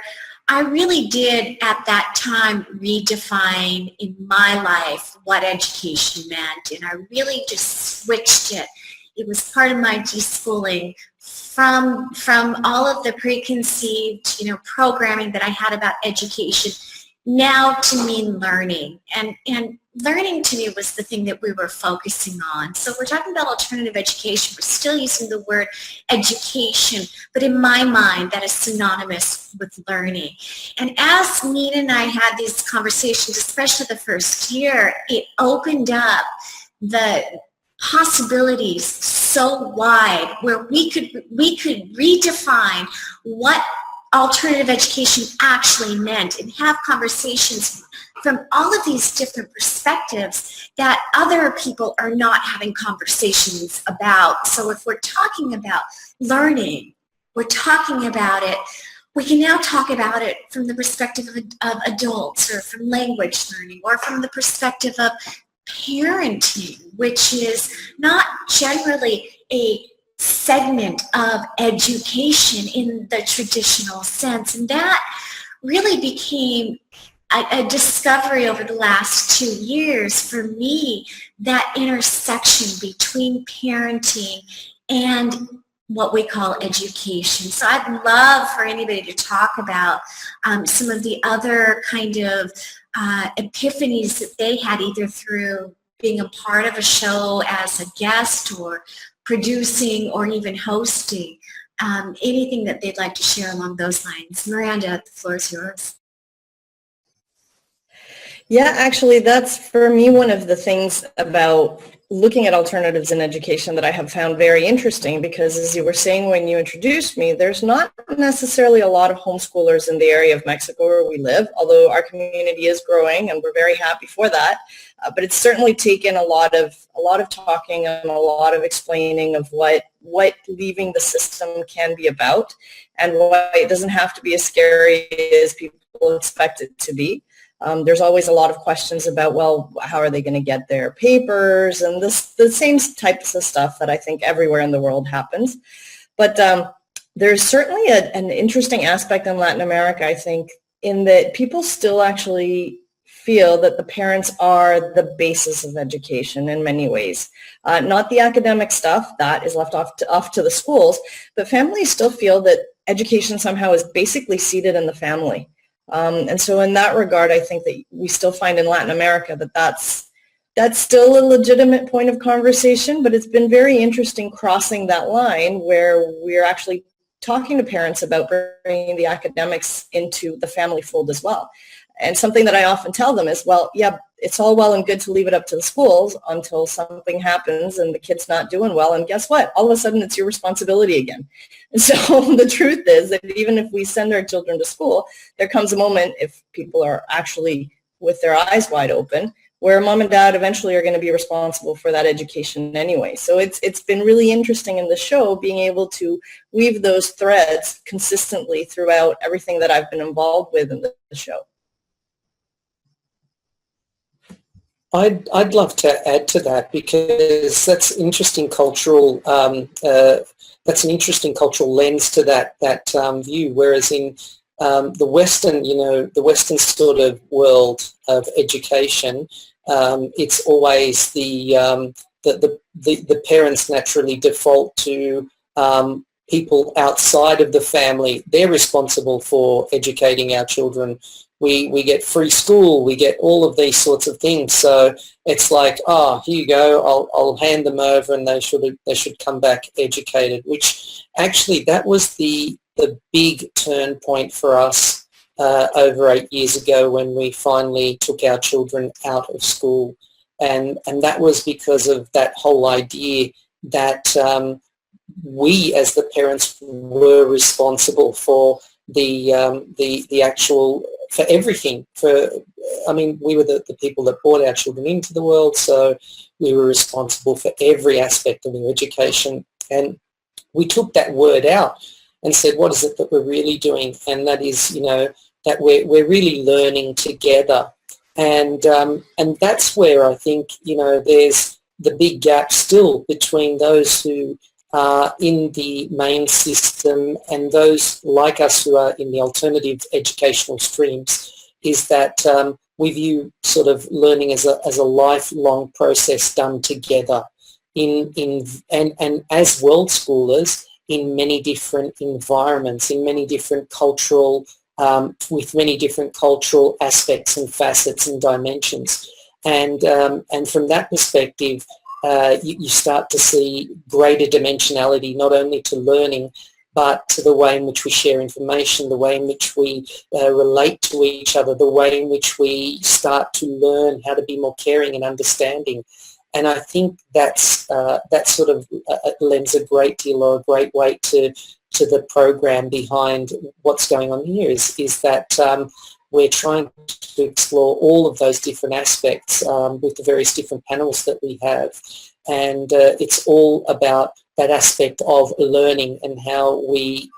I really did at that time redefine in my life what education meant, and I really just switched it. It was part of my deschooling from all of the preconceived, programming that I had about education now to mean learning. And learning to me was the thing that we were focusing on. So we're talking about alternative education. We're still using the word education, but in my mind, that is synonymous with learning. And as Nina and I had these conversations, especially the first year, it opened up the possibilities so wide where we could redefine what alternative education actually meant and have conversations from all of these different perspectives that other people are not having conversations about. So if we're talking about learning, we're talking about it, we can now talk about it from the perspective of adults, or from language learning, or from the perspective of parenting, which is not generally a segment of education in the traditional sense. And that really became a discovery over the last 2 years for me, that intersection between parenting and what we call education. So I'd love for anybody to talk about some of the other kind of epiphanies that they had, either through being a part of a show as a guest, or producing, or even hosting. Anything that they'd like to share along those lines. Miranda, the floor is yours. Yeah, actually, that's for me one of the things about looking at alternatives in education that I have found very interesting, because as you were saying when you introduced me, there's not necessarily a lot of homeschoolers in the area of Mexico where we live, although our community is growing and we're very happy for that. But it's certainly taken a lot of talking and a lot of explaining of what leaving the system can be about, and why it doesn't have to be as scary as people expect it to be. There's always a lot of questions about, well, how are they going to get their papers, and the same types of stuff that I think everywhere in the world happens. But there's certainly an interesting aspect in Latin America, I think, in that people still actually feel that the parents are the basis of education in many ways. Not the academic stuff, that is left off to the schools, but families still feel that education somehow is basically seated in the family. And so in that regard, I think that we still find in Latin America that that's still a legitimate point of conversation, but it's been very interesting crossing that line where we're actually talking to parents about bringing the academics into the family fold as well. And something that I often tell them is, well, yeah, it's all well and good to leave it up to the schools until something happens and the kid's not doing well. And guess what? All of a sudden, it's your responsibility again. And so the truth is that even if we send our children to school, there comes a moment, if people are actually with their eyes wide open, where mom and dad eventually are going to be responsible for that education anyway. So it's been really interesting in the show being able to weave those threads consistently throughout everything that I've been involved with in the show. I'd love to add to that, because that's interesting cultural. That's an interesting cultural lens to that view. Whereas in the Western sort of world of education, it's always the parents naturally default to people outside of the family. They're responsible for educating our children. We get free school, we get all of these sorts of things. So it's like, oh, here you go, I'll hand them over, and they should come back educated. Which actually, that was the big turn point for us over 8 years ago, when we finally took our children out of school, and that was because of that whole idea that we as the parents were responsible for the actual, for everything. We were the people that brought our children into the world, so we were responsible for every aspect of their education. And we took that word out and said, what is it that we're really doing? And that is, that we're really learning together. And that's where I think, there's the big gap still between those who are in the main system and those like us who are in the alternative educational streams, is that we view sort of learning as a lifelong process done together. And as world schoolers, in many different environments, in many different cultural, with many different cultural aspects and facets and dimensions. And from that perspective, you start to see greater dimensionality, not only to learning, but to the way in which we share information, the way in which we relate to each other, the way in which we start to learn how to be more caring and understanding. And I think that sort of lends a great deal or a great weight to the program behind what's going on here is that we're trying to explore all of those different aspects with the various different panels that we have. And it's all about that aspect of learning and how we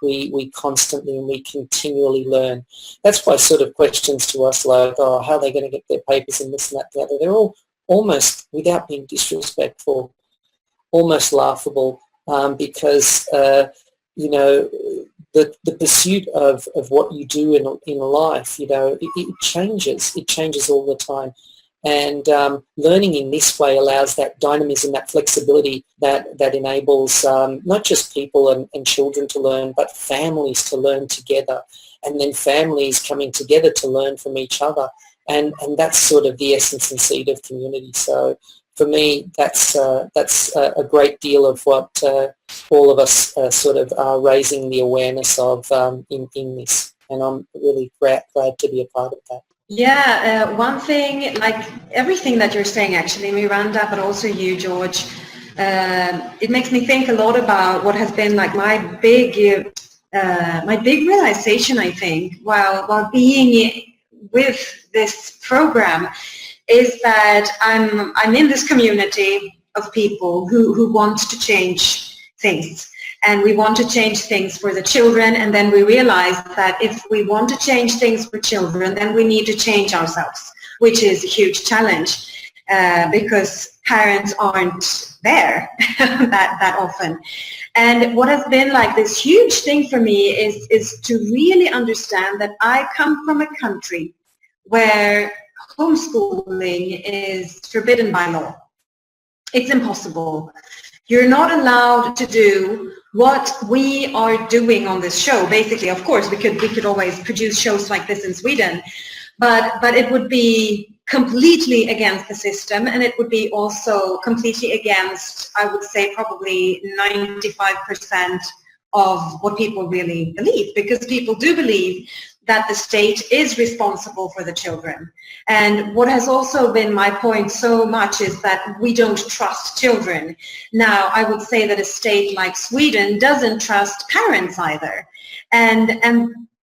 constantly and we continually learn. That's why sort of questions to us like, oh, how are they going to get their papers and this and that and the other, they're all almost, without being disrespectful, almost laughable because, you know, the pursuit of what you do in life, you know, it changes all the time. And learning in this way allows that dynamism, that flexibility that enables not just people and children to learn, but families to learn together, and then families coming together to learn from each other. And that's sort of the essence and seed of community. So for me, that's a great deal of what all of us sort of are raising the awareness of in this. And I'm really glad to be a part of that. Yeah, one thing, like everything that you're saying actually, Miranda, but also you, George, it makes me think a lot about what has been like my big realization, I think, while being with this program, is that I'm in this community of people who want to change things. And we want to change things for the children, and then we realize that if we want to change things for children, then we need to change ourselves, which is a huge challenge because parents aren't there that often. And what has been like this huge thing for me is to really understand that I come from a country where homeschooling is forbidden by law. It's impossible. You're not allowed to do what we are doing on this show. Basically, of course, we could always produce shows like this in Sweden, but it would be completely against the system, and it would be also completely against, I would say, probably 95% of what people really believe, because people do believe that the state is responsible for the children. And what has also been my point so much is that we don't trust children. Now, I would say that a state like Sweden doesn't trust parents either. And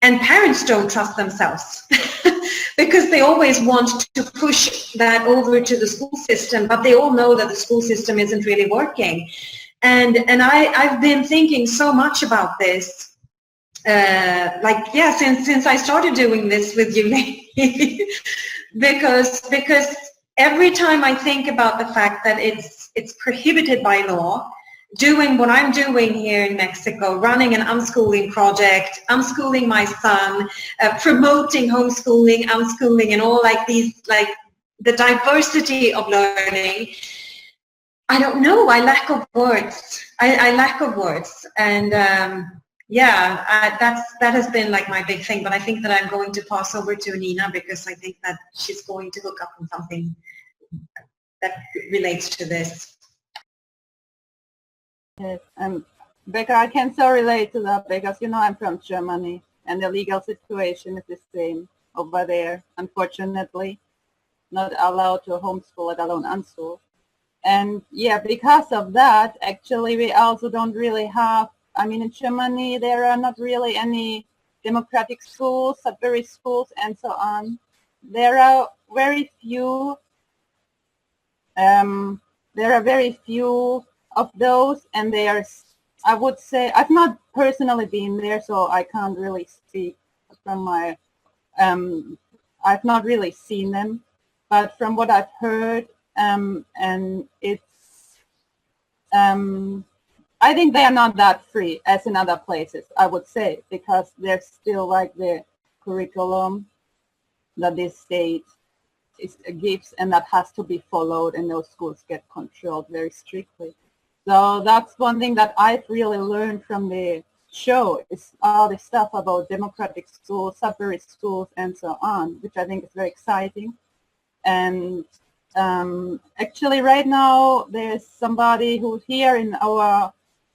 parents don't trust themselves because they always want to push that over to the school system, but they all know that the school system isn't really working. And I've been thinking so much about this. Since I started doing this with you lately, because every time I think about the fact that it's prohibited by law, doing what I'm doing here in Mexico, running an unschooling project, unschooling my son, promoting homeschooling, unschooling, and all like these, like the diversity of learning, I don't know, I lack of words. I lack of words. And that has been like my big thing, but I think that I'm going to pass over to Nina because I think that she's going to hook up on something that relates to this. Yes, Becca, I can so relate to that because, you know, I'm from Germany and the legal situation is the same over there, unfortunately. Not allowed to homeschool, let alone unschool. And yeah, because of that, actually, we also don't really have, I mean, in Germany, there are not really any democratic schools, sub-very schools, and so on. There are very few, of those, and they are, I would say, I've not personally been there, so I can't really speak from my, I've not really seen them, but from what I've heard, and it's, I think they are not that free as in other places, I would say, because there's still like the curriculum that this state gives, and that has to be followed, and those schools get controlled very strictly. So that's one thing that I've really learned from the show, is all the stuff about democratic schools, suffrage schools, and so on, which I think is very exciting. And actually right now there's somebody who's here in our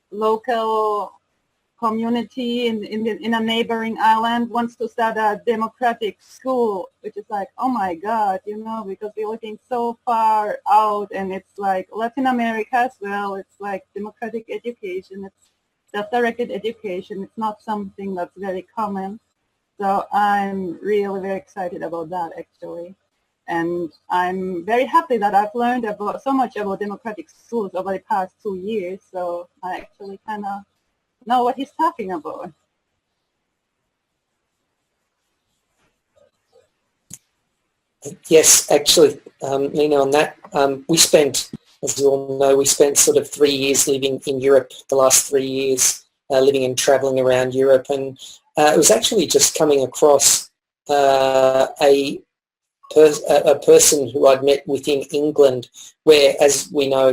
local community in a neighboring island wants to start a democratic school, which is like, oh my God, because we're looking so far out, and it's like Latin America as well. It's like democratic education. It's self-directed education. It's not something that's very common. So I'm really very excited about that, actually. And I'm very happy that I've learned so much about democratic schools over the past 2 years. So I actually kind of know what he's talking about. Yes, actually, Nina, on that, we spent, as you all know, we spent sort of 3 years living in Europe, the last 3 years, living and traveling around Europe. And it was actually just coming across a person who I'd met within England, where, as we know,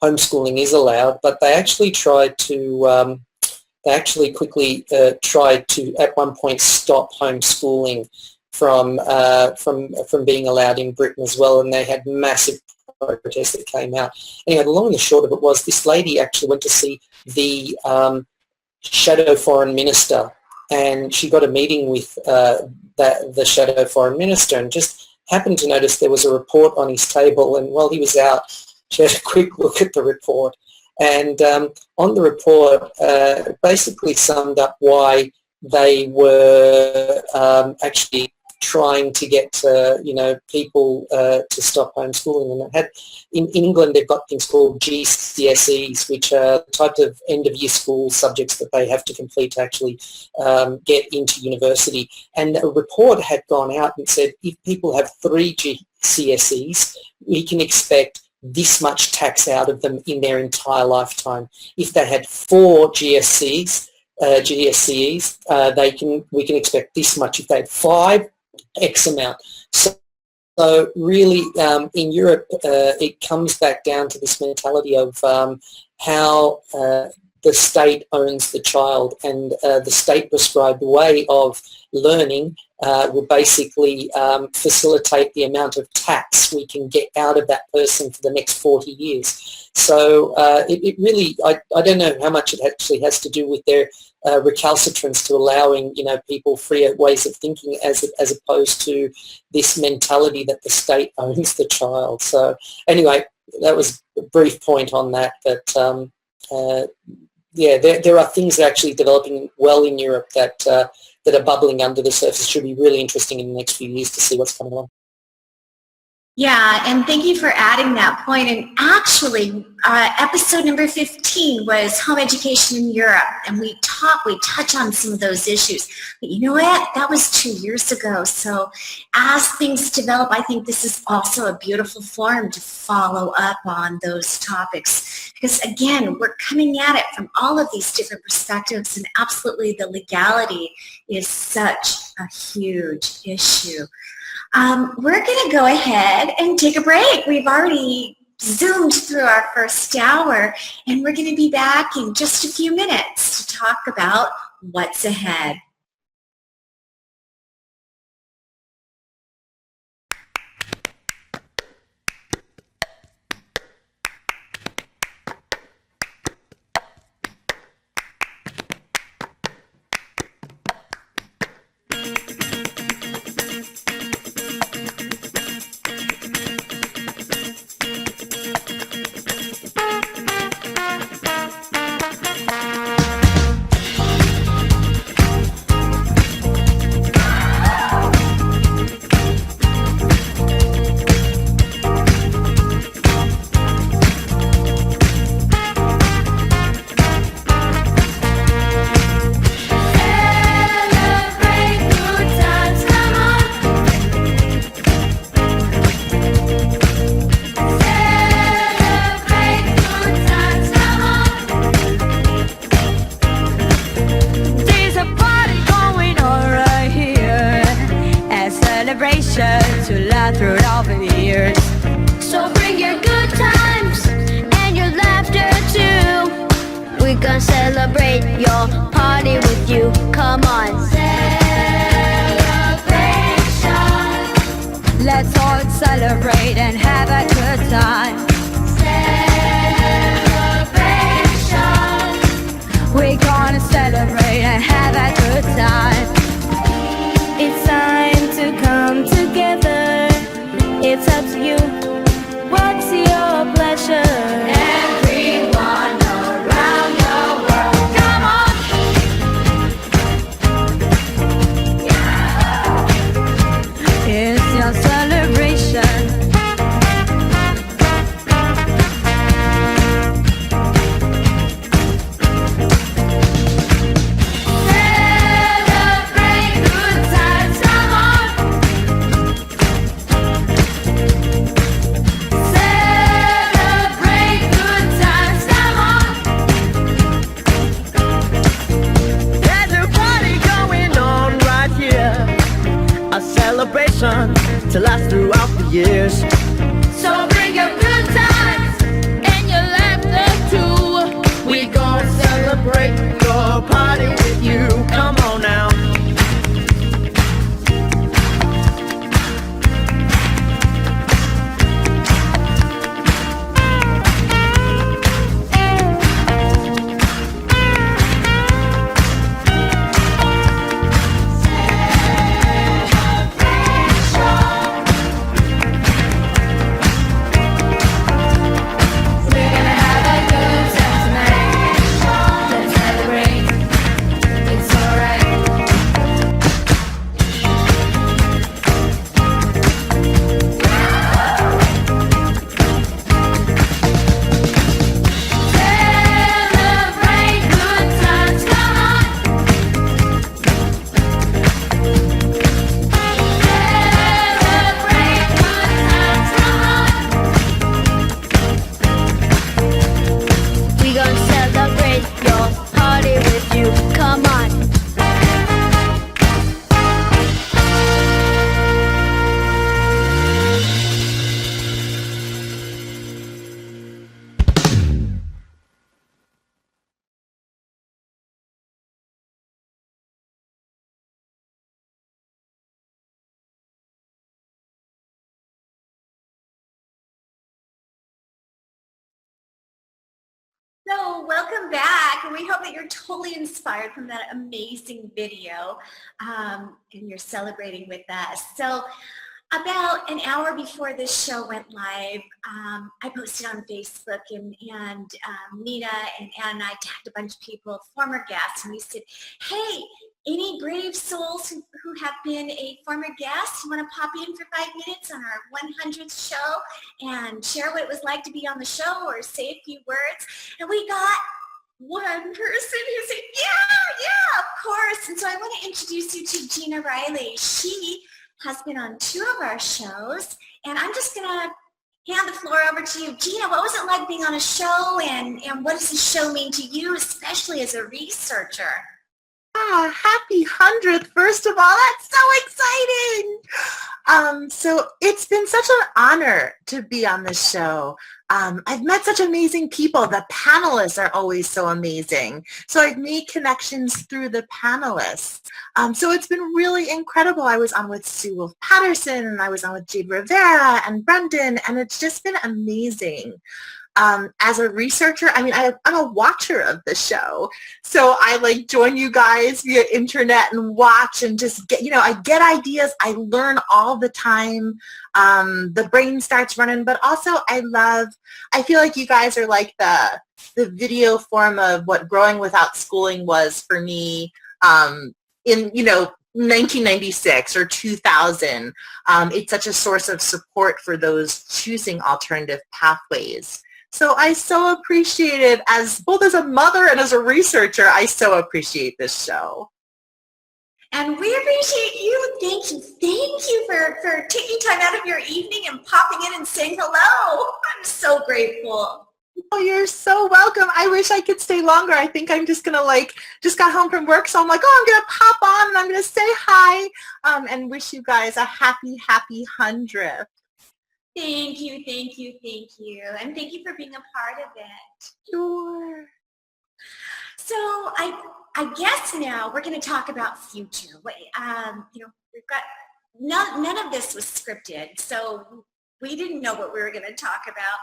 homeschooling is allowed, but they actually tried to, quickly tried to, at one point, stop homeschooling from being allowed in Britain as well, and they had massive protests that came out. Anyway, the long and the short of it was this lady actually went to see the shadow foreign minister, and she got a meeting with the shadow foreign minister, and just happened to notice there was a report on his table, and while he was out, she had a quick look at the report, and on the report basically summed up why they were actually trying to get people to stop homeschooling. And it had, in England they've got things called GCSEs, which are the type of end of year school subjects that they have to complete to actually get into university. And a report had gone out and said if people have 3 GCSEs, we can expect this much tax out of them in their entire lifetime. If they had 4 GCSEs, we can expect this much. If they had 5, X amount. So really, in Europe, it comes back down to this mentality of how the state owns the child, and the state-prescribed way of learning will basically facilitate the amount of tax we can get out of that person for the next 40 years. So it really, I don't know how much it actually has to do with their recalcitrance to allowing people freer ways of thinking, as opposed to this mentality that the state owns the child. So anyway, that was a brief point on that. But yeah, there are things that are actually developing well in Europe that are bubbling under the surface. It should be really interesting in the next few years to see what's coming along. Yeah, and thank you for adding that point. And actually, episode number 15 was home education in Europe, and we touch on some of those issues. But you know what? That was 2 years ago. So as things develop, I think this is also a beautiful forum to follow up on those topics. Because again, we're coming at it from all of these different perspectives, and absolutely the legality is such a huge issue. We're going to go ahead and take a break. We've already zoomed through our first hour, and we're going to be back in just a few minutes to talk about what's ahead. life. It's time to come together. It's up to you. What's your pleasure? Everyone around the world, come on! It's your celebration. Celebrate good times, come on! Celebrate good times, come on! There's a party going on right here, a celebration to last throughout the years. So bring your good times and your laughter too. We gon' celebrate your party with you. Come on now. We're gonna have a good time tonight. Let's celebrate. It's alright. Celebrate good times, come on. Celebrate good times, come on. We gon' celebrate your party with you. Come on. So welcome back, and we hope that you're totally inspired from that amazing video, and you're celebrating with us. So about an hour before this show went live, I posted on Facebook, and Nina and Ann and I tagged a bunch of people, former guests, and we said, hey, any brave souls who have been a former guest, you want to pop in for 5 minutes on our 100th show and share what it was like to be on the show or say a few words? And we got one person who said, yeah, of course. And so I want to introduce you to Gina Riley. She has been on 2 of our shows, and I'm just going to hand the floor over to you. Gina, what was it like being on a show, and what does the show mean to you, especially as a researcher? Happy 100th, first of all. That's so exciting. So it's been such an honor to be on this show. I've met such amazing people. The panelists are always so amazing. So I've made connections through the panelists. So it's been really incredible. I was on with Sue Wolf Patterson, and I was on with Jade Rivera and Brendan, and it's just been amazing. As a researcher, I mean, I'm a watcher of the show. So I like join you guys via internet and watch and just get, I get ideas. I learn all the time. The brain starts running, but also I feel like you guys are like the video form of what growing without schooling was for me in 1996 or 2000. It's such a source of support for those choosing alternative pathways. So I so appreciate it, both as a mother and as a researcher. I so appreciate this show. And we appreciate you. Thank you for taking time out of your evening and popping in and saying hello. I'm so grateful. Oh, you're so welcome. I wish I could stay longer. I think I'm just going to just got home from work, so I'm like, I'm going to pop on and I'm going to say hi and wish you guys a happy 100th. Thank you. And thank you for being a part of it. Sure. So I guess now we're going to talk about future. We've got none of this was scripted, so we didn't know what we were going to talk about.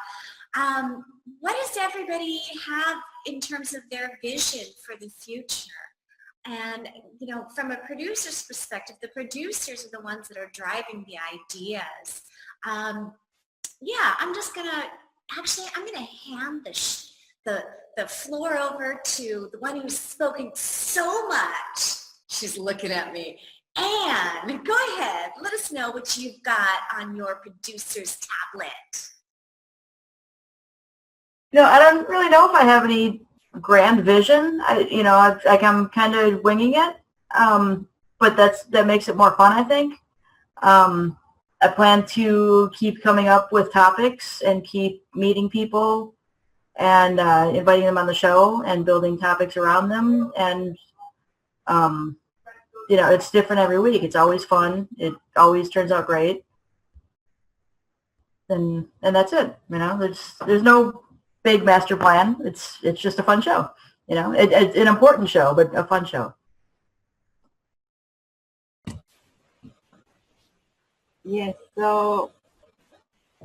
What does everybody have in terms of their vision for the future? And, from a producer's perspective, the producers are the ones that are driving the ideas. I'm just I'm going to hand the floor over to the one who's spoken so much. She's looking at me. Anne, go ahead. Let us know what you've got on your producer's tablet. I don't really know if I have any grand vision. I'm kind of winging it, but that makes it more fun, I think. I plan to keep coming up with topics and keep meeting people and inviting them on the show and building topics around them. And, it's different every week. It's always fun. It always turns out great. And that's it. There's no big master plan. It's just a fun show. It's an important show, but a fun show. Yes, so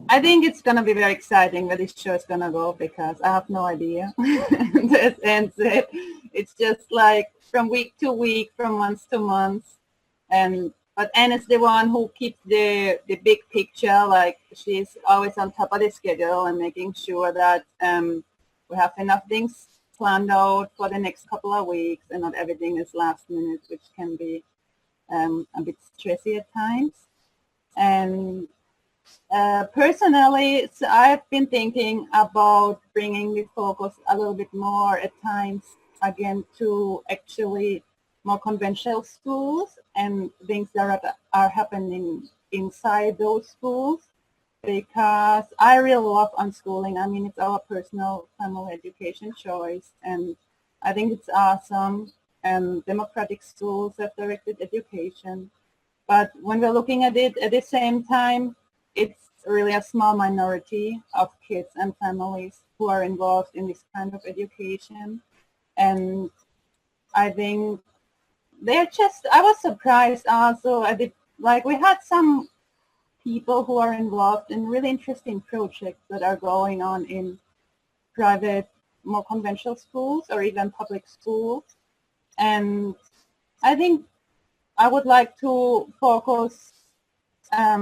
I think it's going to be very exciting where this show is going to go, because I have no idea. That ends it. It's just like from week to week, from month to month. But Anne is the one who keeps the big picture. Like, she's always on top of the schedule and making sure that we have enough things planned out for the next couple of weeks, and not everything is last minute, which can be a bit stressy at times. And personally, so I've been thinking about bringing the focus a little bit more at times, again, to actually more conventional schools and things that are happening inside those schools, because I really love unschooling. I mean, it's our personal family education choice, and I think it's awesome. And democratic schools have directed education. But when we're looking at it at the same time, it's really a small minority of kids and families who are involved in this kind of education. And I think I was surprised also. We had some people who are involved in really interesting projects that are going on in private, more conventional schools or even public schools. And I think I would like to focus a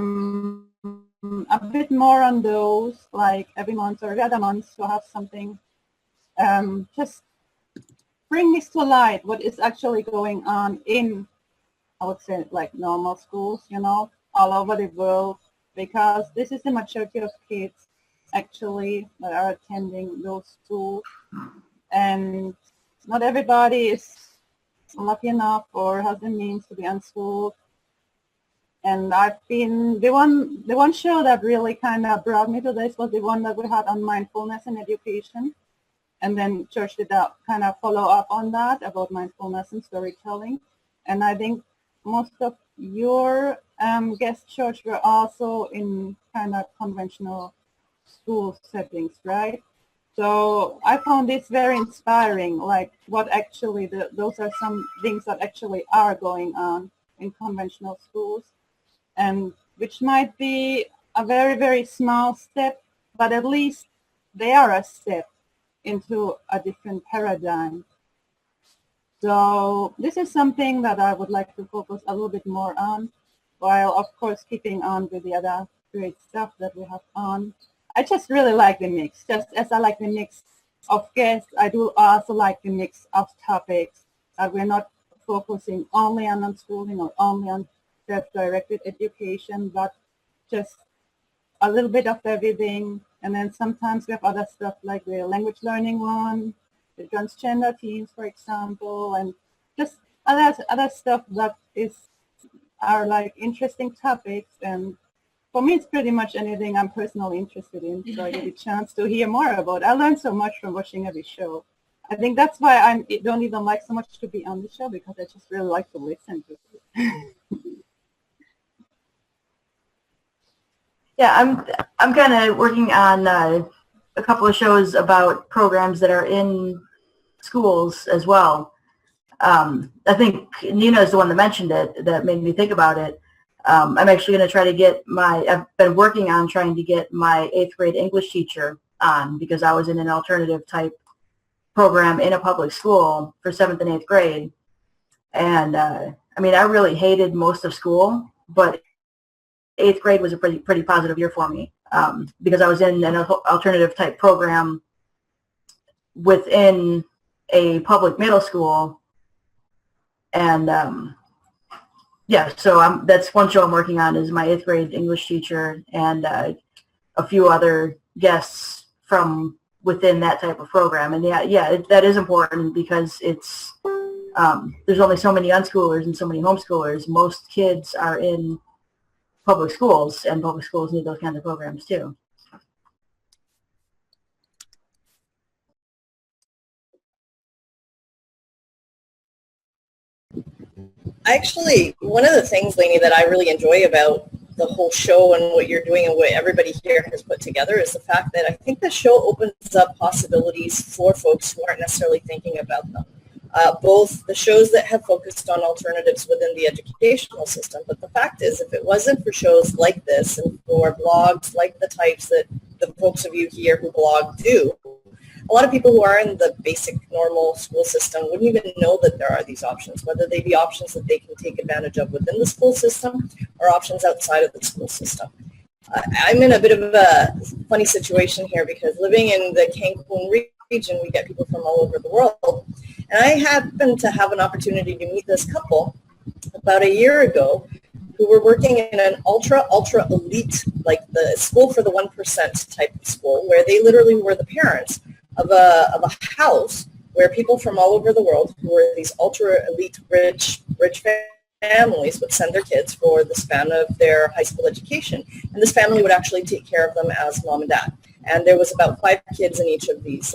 bit more on those, like every month or every other month, to have something, just bring this to light, what is actually going on in, I would say, like normal schools, all over the world, because this is the majority of kids actually that are attending those schools. And not everybody is lucky enough or has the means to be unschooled. And I've been, the one show that really kind of brought me to this was the one that we had on mindfulness in education. And then Church did that kind of follow up on that about mindfulness and storytelling. And I think most of your guest church were also in kind of conventional school settings, right? So I found this very inspiring, like what actually, those are some things that actually are going on in conventional schools, and which might be a very, very small step, but at least they are a step into a different paradigm. So this is something that I would like to focus a little bit more on, while of course keeping on with the other great stuff that we have on. I just really like the mix. Just as I like the mix of guests, I do also like the mix of topics. We're not focusing only on unschooling or only on self-directed education, but just a little bit of everything. And then sometimes we have other stuff like the language learning one, the transgender teens, for example, and just other stuff that are like interesting topics. And for me, it's pretty much anything I'm personally interested in. So I get a chance to hear more about it. I learned so much from watching every show. I think that's why I don't even like so much to be on the show, because I just really like to listen to it. Yeah, I'm kind of working on a couple of shows about programs that are in schools as well. I think Nina is the one that mentioned it, that made me think about it. I'm actually going to try to get I've been working on trying to get my 8th grade English teacher on, because I was in an alternative type program in a public school for 7th and 8th grade. And I mean, I really hated most of school, but 8th grade was a pretty positive year for me because I was in an alternative type program within a public middle school. And yeah, so that's one show I'm working on is my 8th grade English teacher and a few other guests from within that type of program. And that is important because it's there's only so many unschoolers and so many homeschoolers. Most kids are in public schools, and public schools need those kinds of programs too. Actually, one of the things, Lainey, that I really enjoy about the whole show and what you're doing and what everybody here has put together is the fact that I think the show opens up possibilities for folks who aren't necessarily thinking about them. Both the shows that have focused on alternatives within the educational system, but the fact is, if it wasn't for shows like this and for blogs like the types that the folks of you here who blog do, a lot of people who are in the basic normal school system wouldn't even know that there are these options, whether they be options that they can take advantage of within the school system or options outside of the school system. I'm in a bit of a funny situation here because living in the Cancun region, we get people from all over the world. And I happened to have an opportunity to meet this couple about a year ago who were working in an ultra elite, like the school for the 1% type of school, where they literally were the parents of a house where people from all over the world who were these ultra elite rich families would send their kids for the span of their high school education. And this family would actually take care of them as mom and dad. And there was about 5 kids in each of these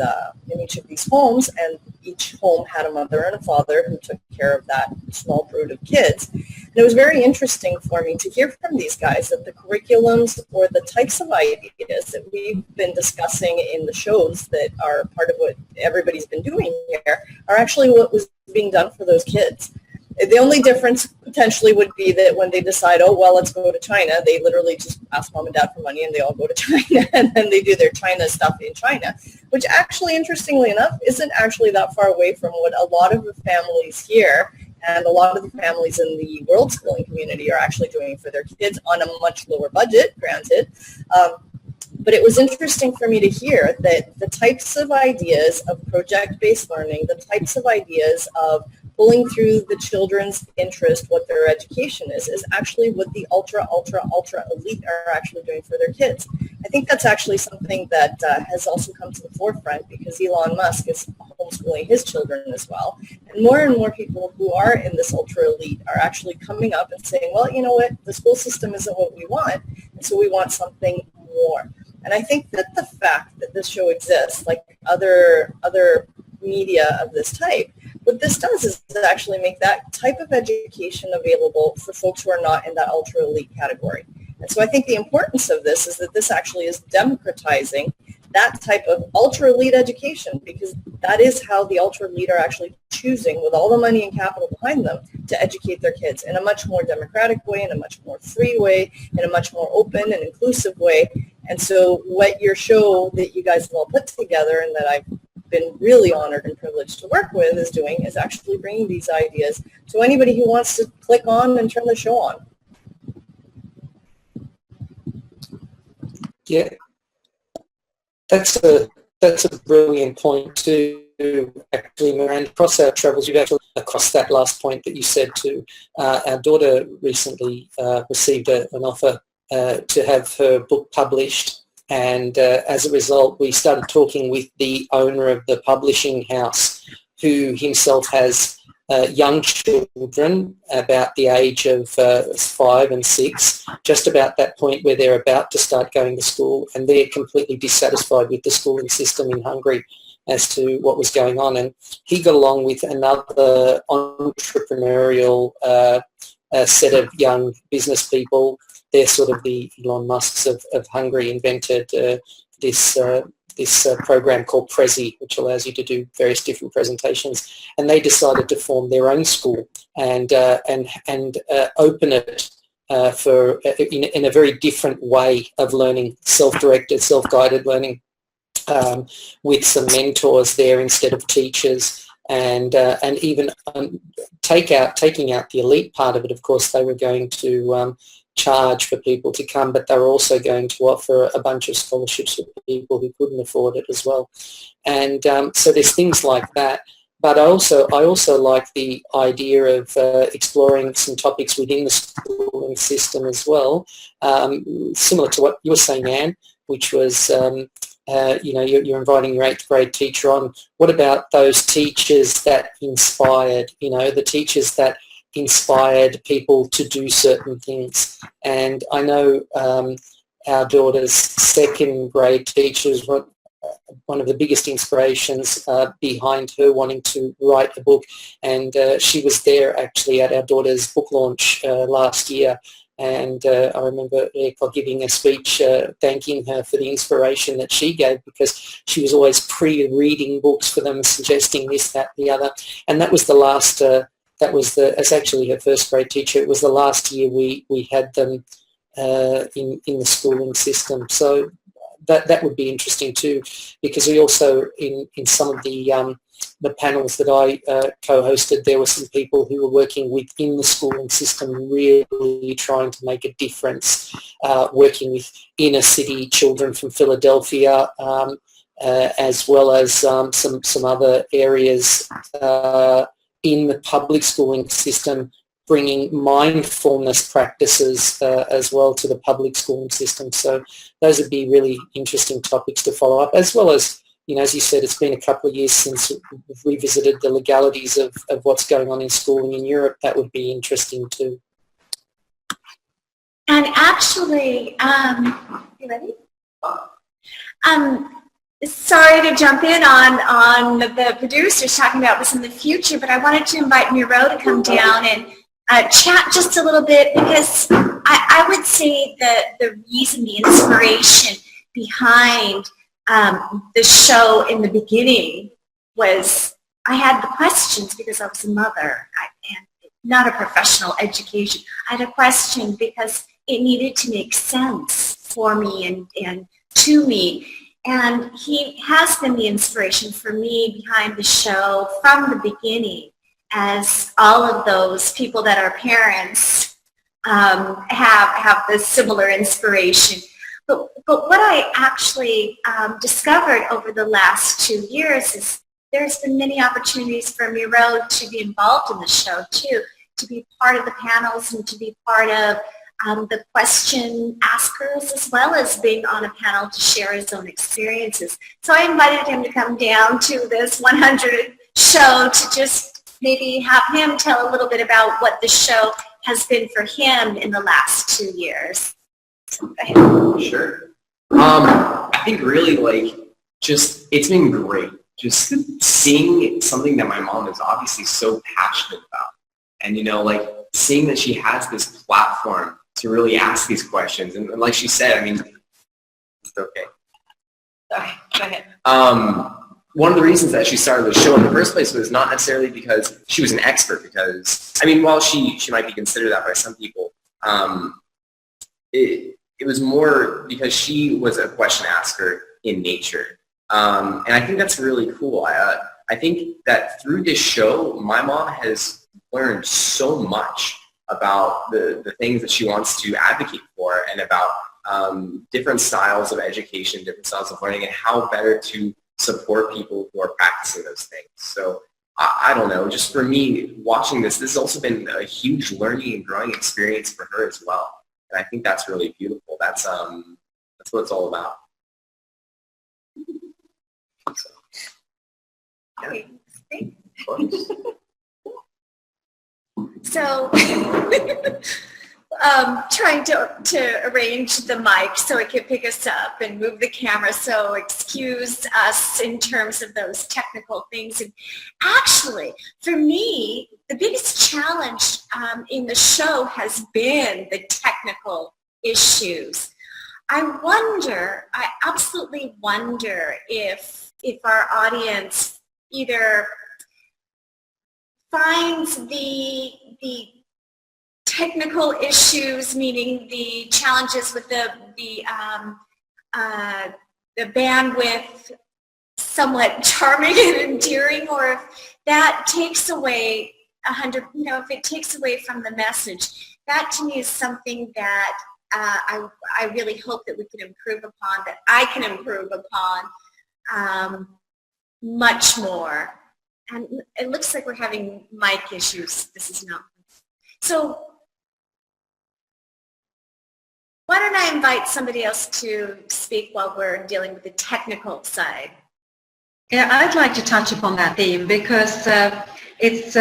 homes, and each home had a mother and a father who took care of that small brood of kids. And it was very interesting for me to hear from these guys that the curriculums or the types of ideas that we've been discussing in the shows that are part of what everybody's been doing here are actually what was being done for those kids. The only difference potentially would be that when they decide, oh, well, let's go to China, they literally just ask mom and dad for money and they all go to China and then they do their China stuff in China, which actually, interestingly enough, isn't actually that far away from what a lot of the families here and a lot of the families in the world schooling community are actually doing for their kids on a much lower budget, granted. But it was interesting for me to hear that the types of ideas of project-based learning, the types of ideas of pulling through the children's interest, what their education is actually what the ultra elite are actually doing for their kids. I think that's actually something that has also come to the forefront because Elon Musk is homeschooling his children as well. And more people who are in this ultra elite are actually coming up and saying, well, you know what, the school system isn't what we want, and so we want something more. And I think that the fact that this show exists, like other media of this type, what this does is actually make that type of education available for folks who are not in that ultra elite category. And so I think the importance of this is that this actually is democratizing that type of ultra elite education, because that is how the ultra elite are actually choosing, with all the money and capital behind them, to educate their kids in a much more democratic way, in a much more free way, in a much more open and inclusive way. And so what your show that you guys have all put together and that I've been really honored and privileged to work with is doing is actually bringing these ideas to anybody who wants to click on and turn the show on. Yeah, that's a brilliant point too. Actually, Miranda, across our travels, you've actually, across that last point that you said too, our daughter recently received an offer to have her book published. And as a result, we started talking with the owner of the publishing house, who himself has young children about the age of 5 and 6, just about that point where they're about to start going to school, and they're completely dissatisfied with the schooling system in Hungary as to what was going on. And he got along with another entrepreneurial set of young business people. They're sort of the Elon Musks of Hungary, invented this program called Prezi, which allows you to do various different presentations. And they decided to form their own school and open it in a very different way of learning, self-directed, self-guided learning, with some mentors there instead of teachers. and even taking out the elite part of it. Of course, they were going to charge for people to come, but they were also going to offer a bunch of scholarships for people who couldn't afford it as well. And so there's things like that. But I also like the idea of exploring some topics within the schooling system as well, similar to what you were saying, Anne, which was, you're inviting your 8th grade teacher on. What about those teachers that inspired, the teachers that inspired people to do certain things? And I know our daughter's 2nd grade teachers were one of the biggest inspirations behind her wanting to write a book, and she was there actually at our daughter's book launch last year, and I remember Eko giving a speech thanking her for the inspiration that she gave, because she was always pre-reading books for them, suggesting this, that, the other, and that was the last as actually her 1st grade teacher. It was the last year we had them in the schooling system. So that would be interesting too, because we also in some of the panels that I co-hosted, there were some people who were working within the schooling system, really trying to make a difference, working with inner city children from Philadelphia, as well as some other areas in the public schooling system, bringing mindfulness practices as well to the public schooling system. So those would be really interesting topics to follow up, as well as, as you said, it's been a couple of years since we've revisited the legalities of what's going on in schooling in Europe. That would be interesting too. And actually, you ready? Sorry to jump in on the producers talking about this in the future, but I wanted to invite Miro to come down and chat just a little bit, because I would say that the reason, the inspiration behind the show in the beginning was I had the questions because I was a mother and not a professional education. I had a question because it needed to make sense for me and to me. And he has been the inspiration for me behind the show from the beginning, as all of those people that are parents have this similar inspiration. But what I actually discovered over the last 2 years is there's been many opportunities for Miro to be involved in the show too, to be part of the panels and to be part of the question askers, as well as being on a panel to share his own experiences. So I invited him to come down to this 100 show to just maybe have him tell a little bit about what the show has been for him in the last 2 years. Go ahead. Sure. I think really it's been great just seeing something that my mom is obviously so passionate about. And, seeing that she has this platform to really ask these questions. And like she said, it's okay. Sorry, go ahead. One of the reasons that she started the show in the first place was not necessarily because she was an expert, because, while she might be considered that by some people, it was more because she was a question asker in nature. And I think that's really cool. I think that through this show, my mom has learned so much about the things that she wants to advocate for, and about different styles of education, different styles of learning, and how better to support people who are practicing those things. So I don't know, just for me, watching this has also been a huge learning and growing experience for her as well. And I think that's really beautiful. That's what it's all about. So, yeah. Of course. So, trying to arrange the mic so it can pick us up and move the camera, so excuse us in terms of those technical things. And actually, for me, the biggest challenge in the show has been the technical issues. I absolutely wonder if our audience either finds the technical issues, meaning the challenges with the bandwidth, somewhat charming and endearing, or that takes away 100, if it takes away from the message, that to me is something that I really hope that we can improve upon, that I can improve upon much more. And it looks like we're having mic issues. This is not. So why don't I invite somebody else to speak while we're dealing with the technical side? Yeah, I'd like to touch upon that theme because it's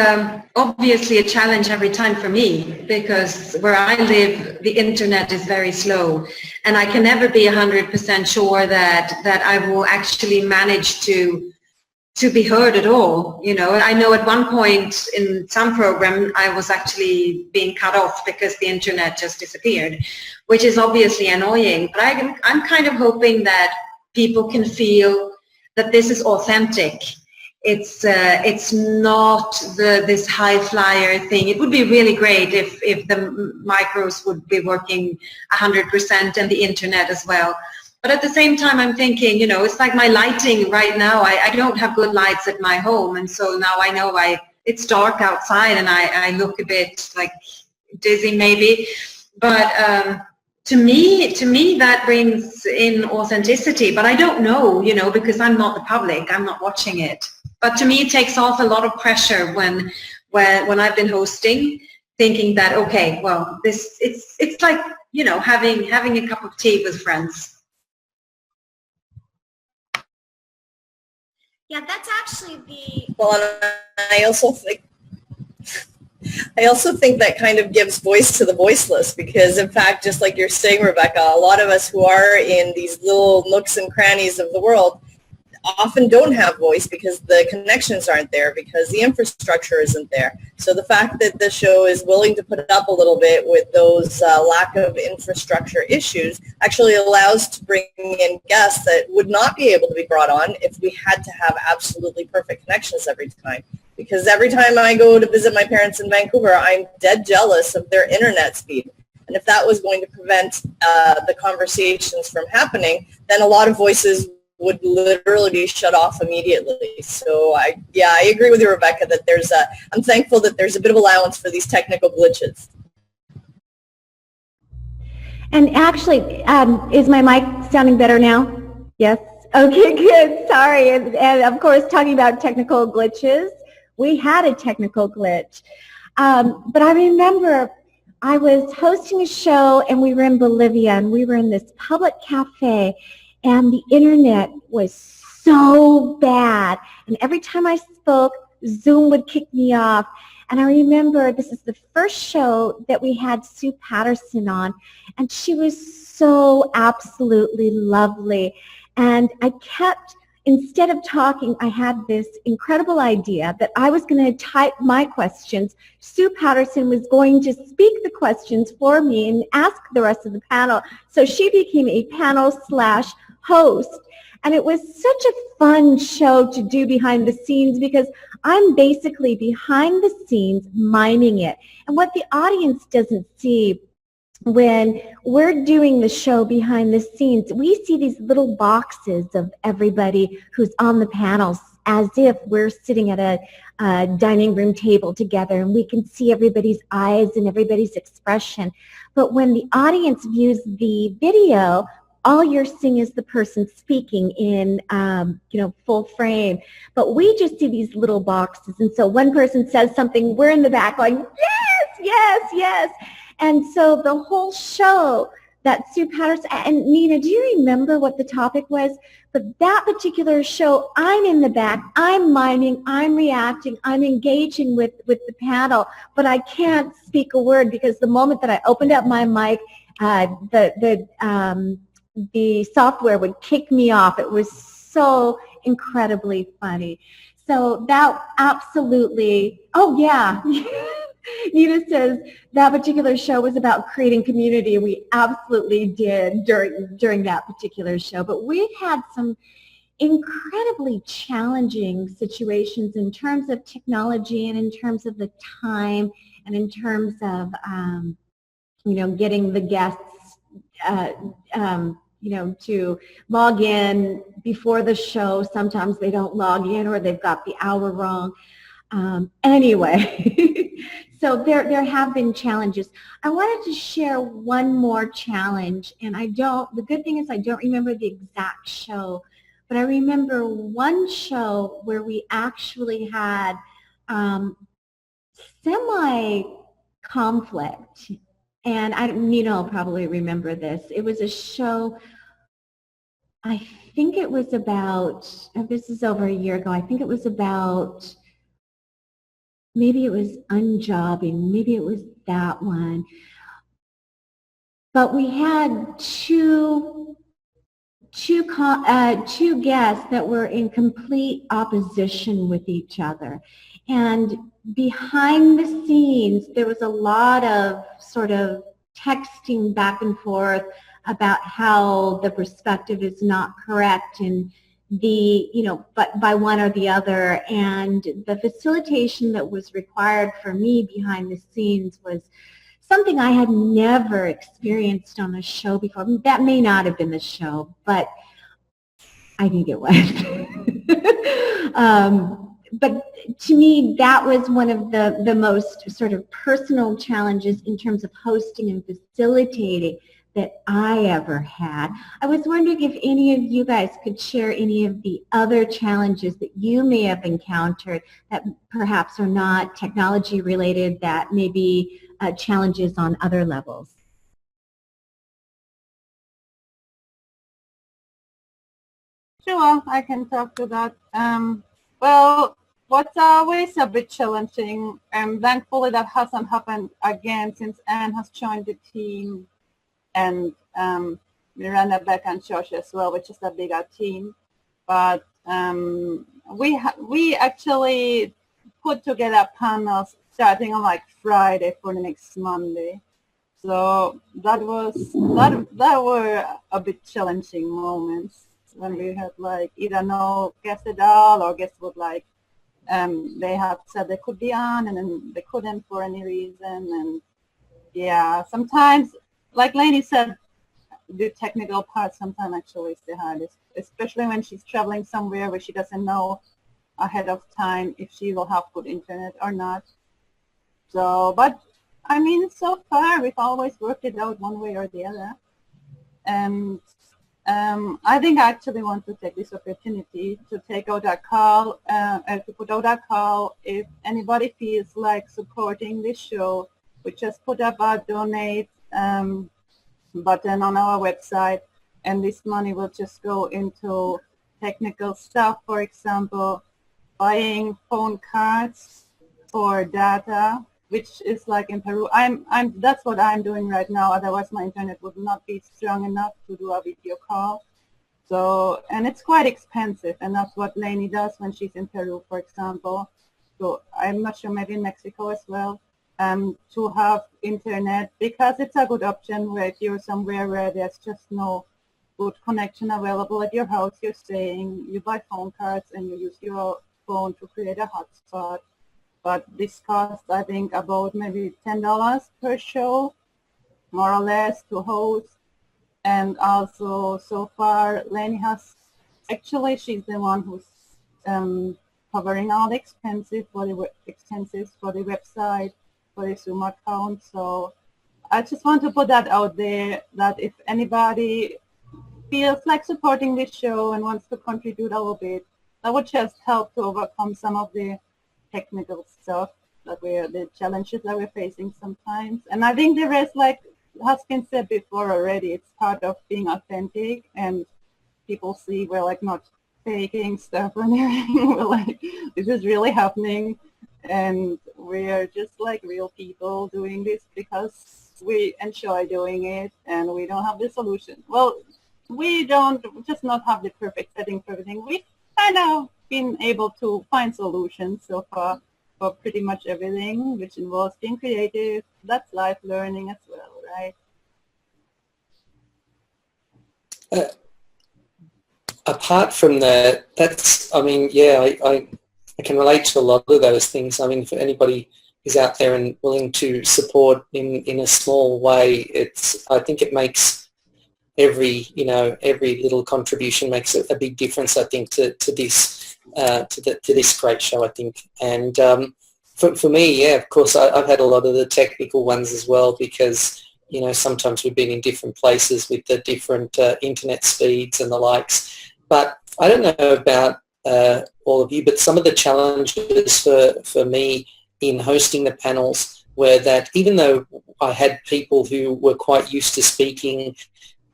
obviously a challenge every time for me, because where I live, the internet is very slow, and I can never be 100% sure that I will actually manage to be heard at all. I know at one point in some program I was actually being cut off because the internet just disappeared, which is obviously annoying. But I'm kind of hoping that people can feel that this is authentic. It's not this high flyer thing. It would be really great if the micros would be working 100% and the internet as well. But at the same time, I'm thinking, it's like my lighting right now. I don't have good lights at my home, and so now I know it's dark outside and I look a bit like dizzy maybe. But to me that brings in authenticity. But I don't know, because I'm not the public. I'm not watching it. But to me, it takes off a lot of pressure when I've been hosting, thinking that, okay, well, it's like, having a cup of tea with friends. Yeah, that's actually the... Well, and I also think that kind of gives voice to the voiceless, because in fact, just like you're saying, Rebecca, a lot of us who are in these little nooks and crannies of the world often don't have voice because the connections aren't there, because the infrastructure isn't there. So the fact that the show is willing to put it up a little bit with those lack of infrastructure issues actually allows to bring in guests that would not be able to be brought on if we had to have absolutely perfect connections every time. Because every time I go to visit my parents in Vancouver, I'm dead jealous of their internet speed. And if that was going to prevent the conversations from happening, then a lot of voices would literally be shut off immediately. So I agree with you, Rebecca, that I'm thankful that there's a bit of allowance for these technical glitches. And actually, is my mic sounding better now? Yes? Okay, good. Sorry. And of course, talking about technical glitches, we had a technical glitch. But I remember I was hosting a show and we were in Bolivia and we were in this public cafe and the internet was so bad. And every time I spoke, Zoom would kick me off. And I remember this is the first show that we had Sue Patterson on, and she was so absolutely lovely. And I kept, instead of talking, I had this incredible idea that I was going to type my questions. Sue Patterson was going to speak the questions for me and ask the rest of the panel. So she became a panel/host. And it was such a fun show to do behind the scenes because I'm basically behind the scenes miming it. And what the audience doesn't see when we're doing the show behind the scenes, we see these little boxes of everybody who's on the panels as if we're sitting at a dining room table together and we can see everybody's eyes and everybody's expression. But when the audience views the video, all you're seeing is the person speaking in, full frame. But we just see these little boxes. And so one person says something, we're in the back going, yes, yes, yes. And so the whole show that Sue Patterson, and Nina, do you remember what the topic was? But that particular show, I'm in the back, I'm miming, I'm reacting, I'm engaging with the panel, but I can't speak a word because the moment that I opened up my mic, the software would kick me off. It was so incredibly funny. So that absolutely, oh yeah. Nina says that particular show was about creating community, and we absolutely did during that particular show. But we had some incredibly challenging situations in terms of technology and in terms of the time and in terms of, getting the guests to log in before the show. Sometimes they don't log in or they've got the hour wrong. Anyway, so there have been challenges. I wanted to share one more challenge, and the good thing is I don't remember the exact show, but I remember one show where we actually had semi-conflict, and Nina will probably remember this. It was a show, I think it was about, this is over a year ago, I think it was about, maybe it was unjobbing, maybe it was that one. But we had two guests that were in complete opposition with each other. And behind the scenes, there was a lot of sort of texting back and forth about how the perspective is not correct and but by one or the other. And the facilitation that was required for me behind the scenes was something I had never experienced on a show before. That may not have been the show, but I think it was. But to me, that was one of the most sort of personal challenges in terms of hosting and facilitating that I ever had. I was wondering if any of you guys could share any of the other challenges that you may have encountered that perhaps are not technology related, that may be challenges on other levels. Sure, I can talk to that. Well, what's always a bit challenging, and thankfully that hasn't happened again since Anne has joined the team, and Miranda, Beck, and Josh as well, which is a bigger team. But we actually put together panels starting on like Friday for the next Monday. So that were a bit challenging moments when we had like either no guests at all or guests would like they have said they could be on and then they couldn't for any reason. And yeah, sometimes, like Lainey said, the technical part sometimes actually is the hardest, especially when she's traveling somewhere where she doesn't know ahead of time if she will have good internet or not. So, but I mean, so far we've always worked it out one way or the other. And I think I actually want to take this opportunity to take out a call, to put out a call if anybody feels like supporting this show. We just put up a donate button on our website, and this money will just go into technical stuff, for example, buying phone cards for data, which is like in Peru. That's what I'm doing right now. Otherwise, my internet would not be strong enough to do a video call. So, and it's quite expensive, and that's what Lainey does when she's in Peru, for example. So I'm not sure, maybe in Mexico as well, to have internet, because it's a good option where if you're somewhere where there's just no good connection available at your house you're staying, you buy phone cards and you use your phone to create a hotspot. But this costs, I think, about maybe $10 per show, more or less, to host. And also, so far, Lainey has, actually, she's the one who's covering all the expenses for the website, for the Zoom account. So I just want to put that out there, that if anybody feels like supporting this show and wants to contribute a little bit, that would just help to overcome some of the technical stuff the challenges that we're facing sometimes. And I think the rest, like has been said before already, it's part of being authentic, and people see we're like not faking stuff or anything. We're like, this is really happening, and we're just like real people doing this because we enjoy doing it, and we don't have the solution. Well, we don't just not have the perfect setting for everything. We've kind of been able to find solutions so far for pretty much everything, which involves being creative. That's life learning as well, right? Apart from that, I mean, yeah, I can relate to a lot of those things. I mean, for anybody who's out there and willing to support in a small way, I think it makes every little contribution makes a big difference, I think, to this to this great show, I think. And for me, yeah, of course, I've had a lot of the technical ones as well, because sometimes we've been in different places with the different internet speeds and the likes. But I don't know about all of you, but some of the challenges for me in hosting the panels were that even though I had people who were quite used to speaking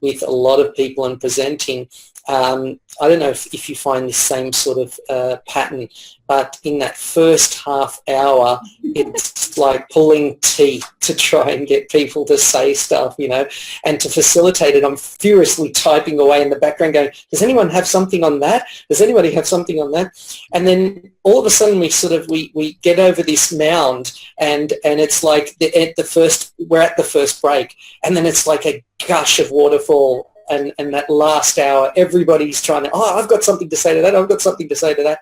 with a lot of people and presenting, I don't know if you find the same sort of pattern, but in that first half hour, it's like pulling teeth to try and get people to say stuff, and to facilitate it, I'm furiously typing away in the background going, does anyone have something on that? Does anybody have something on that? And then all of a sudden we get over this mound, and it's like we're at the first break, and then it's like a gush of waterfall. And that last hour, everybody's trying to, I've got something to say to that, I've got something to say to that.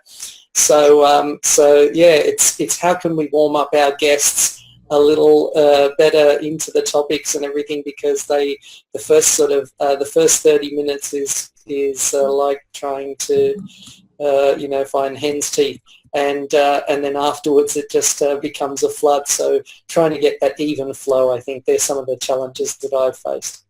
So yeah, it's how can we warm up our guests a little better into the topics and everything, because the first 30 minutes is like trying to find hen's teeth, and then afterwards it just becomes a flood. So trying to get that even flow, I think there's some of the challenges that I've faced.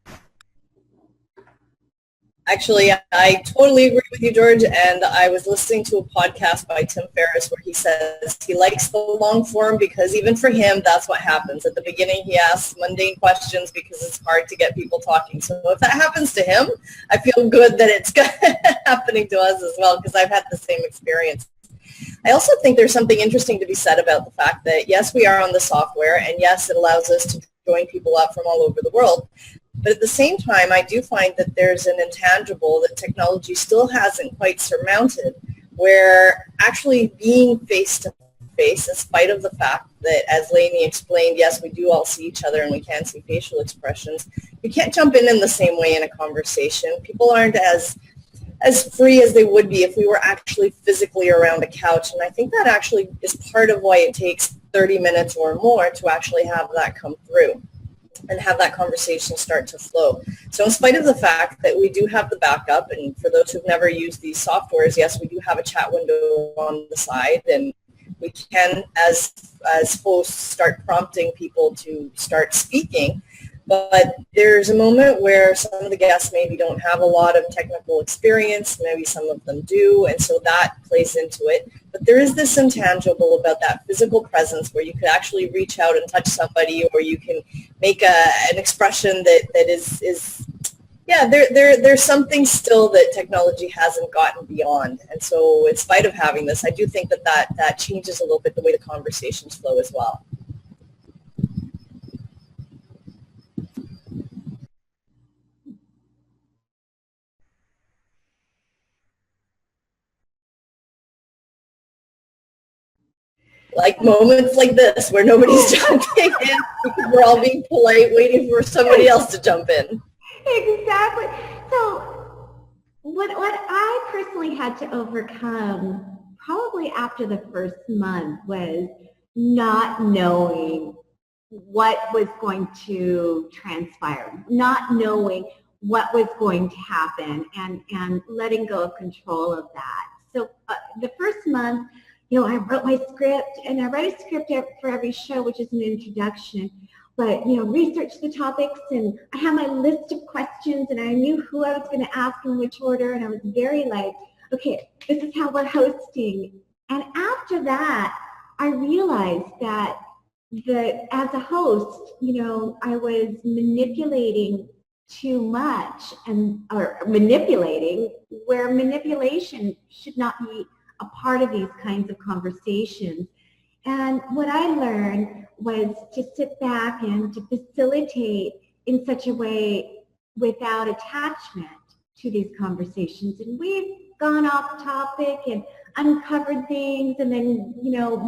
Actually, I totally agree with you, George, and I was listening to a podcast by Tim Ferriss where he says he likes the long form because even for him, that's what happens. At the beginning, he asks mundane questions because it's hard to get people talking. So if that happens to him, I feel good that it's happening to us as well, because I've had the same experience. I also think there's something interesting to be said about the fact that, yes, we are on the software, and yes, it allows us to join people up from all over the world. But at the same time, I do find that there's an intangible that technology still hasn't quite surmounted, where actually being face-to-face, in spite of the fact that, as Lainey explained, yes, we do all see each other and we can see facial expressions, you can't jump in the same way in a conversation. People aren't as free as they would be if we were actually physically around a couch. And I think that actually is part of why it takes 30 minutes or more to actually have that come through and have that conversation start to flow. So in spite of the fact that we do have the backup, and for those who've never used these softwares, yes, we do have a chat window on the side, and we can, as hosts, start prompting people to start speaking. But there's a moment where some of the guests maybe don't have a lot of technical experience, maybe some of them do, and so that plays into it. But there is this intangible about that physical presence where you could actually reach out and touch somebody, or you can make an expression that is yeah, there's something still that technology hasn't gotten beyond. And so in spite of having this, I do think that changes a little bit the way the conversations flow as well. Like moments like this where nobody's jumping in because we're all being polite, waiting for somebody else to jump in. Exactly. So what I personally had to overcome probably after the first month was not knowing what was going to transpire, not knowing what was going to happen, and letting go of control of that. So the first month, I wrote my script, and I write a script for every show, which is an introduction. But, research the topics, and I had my list of questions, and I knew who I was going to ask in which order, and I was very okay, this is how we're hosting. And after that, I realized that as a host, I was manipulating too much, or manipulating where manipulation should not be a part of these kinds of conversations. And what I learned was to sit back and to facilitate in such a way without attachment to these conversations. And we've gone off topic and uncovered things, and then,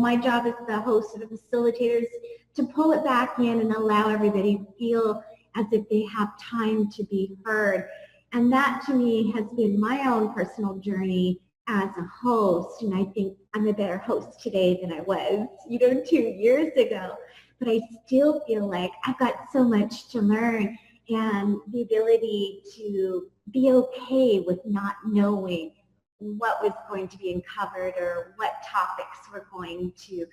my job as the host and the facilitator is to pull it back in and allow everybody to feel as if they have time to be heard. And that, to me, has been my own personal journey as a host, and I think I'm a better host today than I was, 2 years ago. But I still feel like I've got so much to learn, and the ability to be okay with not knowing what was going to be uncovered or what topics were going to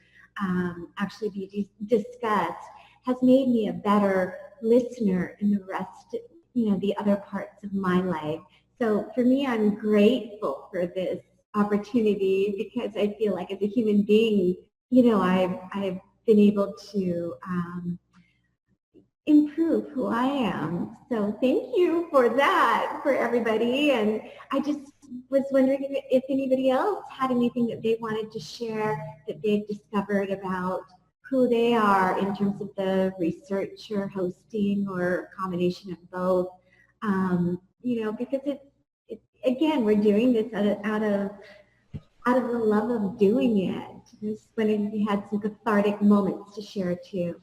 actually be discussed has made me a better listener in the rest, the other parts of my life. So for me, I'm grateful for this opportunity because I feel like as a human being, I've been able to improve who I am. So thank you for that, for everybody. And I just was wondering if anybody else had anything that they wanted to share that they've discovered about who they are in terms of the research or hosting or a combination of both. Because again, we're doing this out of the love of doing it. Just wondering if you had some cathartic moments to share too.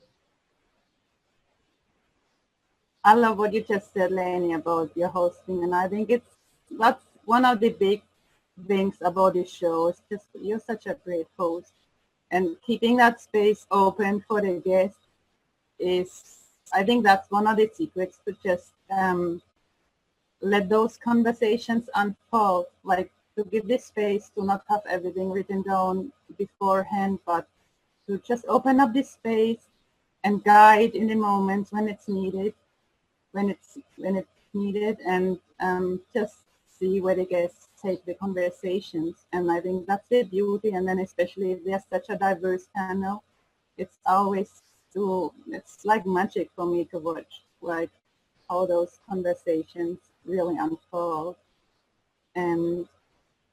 I love what you just said, Lenny, about your hosting, and I think that's one of the big things about this show. It's just you're such a great host, and keeping that space open for the guests I think that's one of the secrets to just let those conversations unfold, like to give this space to not have everything written down beforehand, but to just open up this space and guide in the moments when it's needed. And just see where the guests take the conversations. And I think that's the beauty. And then especially if there's such a diverse panel, it's like magic for me to watch, like how those conversations really unfold. And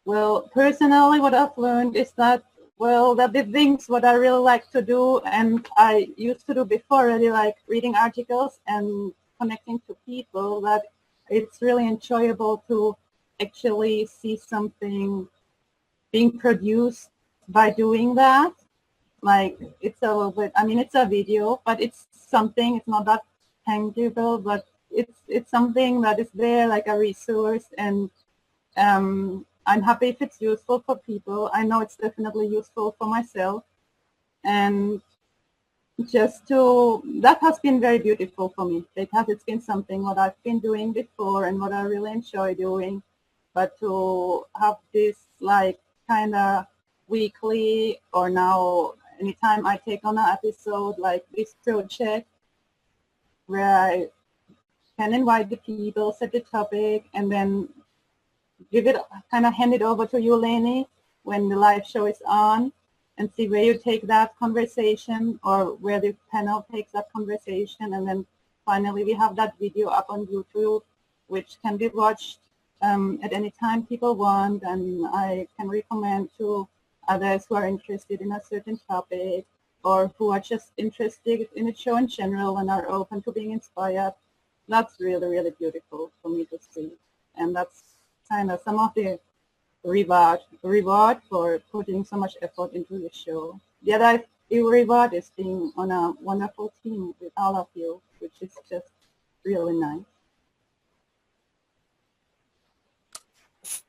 well, personally, what I've learned is that the things what I really like to do, and I used to do before, really like reading articles and connecting to people, that it's really enjoyable to actually see something being produced by doing that. Like it's a little bit, it's a video, but it's something, it's not that tangible, but it's something that is there like a resource, and I'm happy if it's useful for people. I know it's definitely useful for myself, and that has been very beautiful for me, because it's been something what I've been doing before and what I really enjoy doing, but to have this like kind of weekly, or now anytime I take on an episode like this project where I can invite the people, set the topic, and then hand it over to you, Lainey, when the live show is on, and see where you take that conversation or where the panel takes that conversation. And then finally we have that video up on YouTube, which can be watched at any time people want, and I can recommend to others who are interested in a certain topic or who are just interested in the show in general and are open to being inspired. That's really, really beautiful for me to see. And that's kind of some of the reward for putting so much effort into the show. The other reward is being on a wonderful team with all of you, which is just really nice.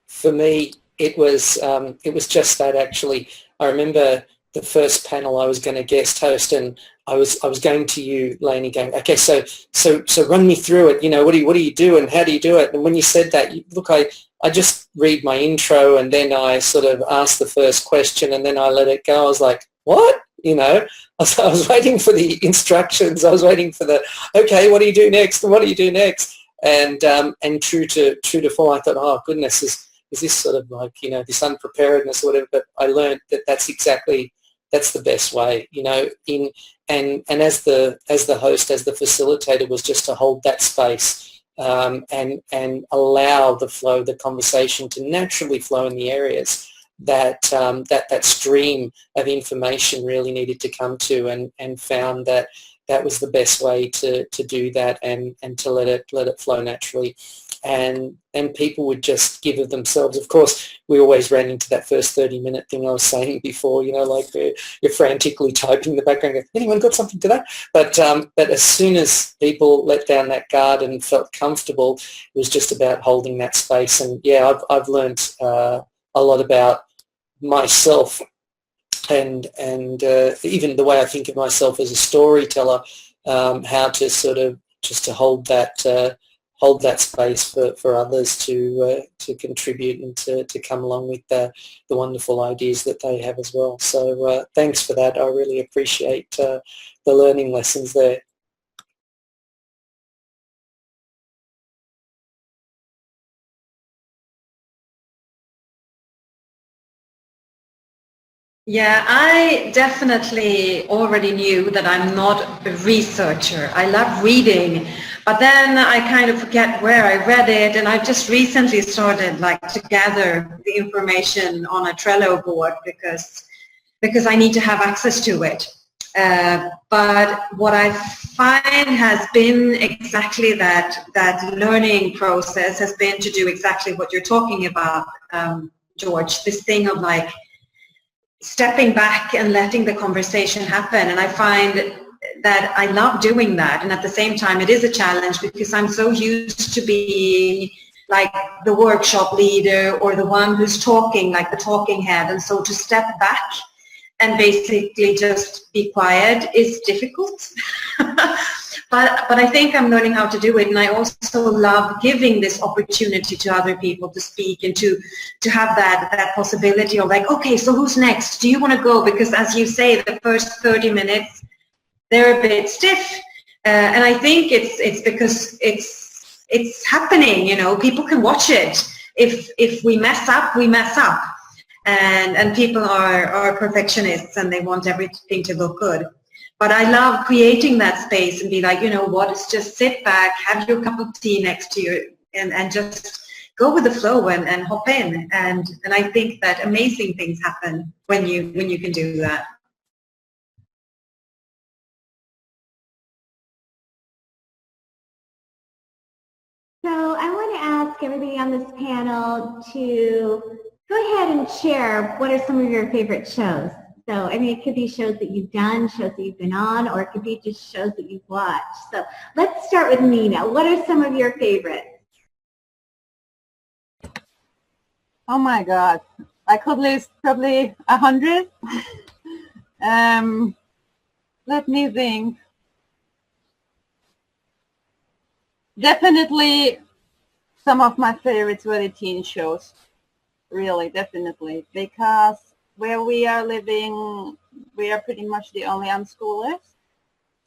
For me, it was just that, actually. I remember the first panel I was going to guest host, and I was going to you, Lainey, going, okay, so run me through it. What do you do and how do you do it? And when you said that, look, I just read my intro and then I sort of ask the first question and then I let it go. I was like, what? I was waiting for the instructions. I was waiting for okay, what do you do next? And what do you do next? And true to form, I thought, oh goodness, is this sort of like, this unpreparedness or whatever? But I learned that that's the best way, and as the host, as the facilitator, was just to hold that space and allow the conversation to naturally flow in the areas that stream of information really needed to come to, and found that was the best way to do that, and to let it flow naturally. And people would just give of themselves. Of course, we always ran into that first 30-minute thing I was saying before, like you're frantically typing in the background, going, anyone got something to that? But as soon as people let down that guard and felt comfortable, it was just about holding that space. And yeah, I've learned a lot about myself and even the way I think of myself as a storyteller, how to sort of just to hold that hold that space for others to contribute and to come along with the wonderful ideas that they have as well. So thanks for that. I really appreciate the learning lessons there. Yeah, I definitely already knew that I'm not a researcher. I love reading, but then I kind of forget where I read it, and I've just recently started like to gather the information on a Trello board because I need to have access to it. But what I find has been exactly that learning process has been to do exactly what you're talking about, George, this thing of like stepping back and letting the conversation happen. And I find that I love doing that. And at the same time, it is a challenge because I'm so used to being like the workshop leader or the one who's talking, like the talking head. And so to step back and basically just be quiet is difficult. But I think I'm learning how to do it, and I also love giving this opportunity to other people to speak and to have that possibility of like, okay, so who's next? Do you want to go? Because as you say, the first 30 minutes, they're a bit stiff. And I think it's because it's happening, you know, people can watch it. If we mess up, we mess up. And people are perfectionists and they want everything to look good. But I love creating that space and be like, you know what, it's just sit back, have your cup of tea next to you and just go with the flow and hop in. And I think that amazing things happen when you can do that. So I want to ask everybody on this panel to go ahead and share what are some of your favorite shows. So, I mean, it could be shows that you've done, shows that you've been on, or it could be just shows that you've watched. So let's start with Nina. What are some of your favorites? Oh my God. I could list probably 100. Let me think. Definitely some of my favorites were the teen shows. Really, definitely. Because where we are living, we are pretty much the only unschoolers.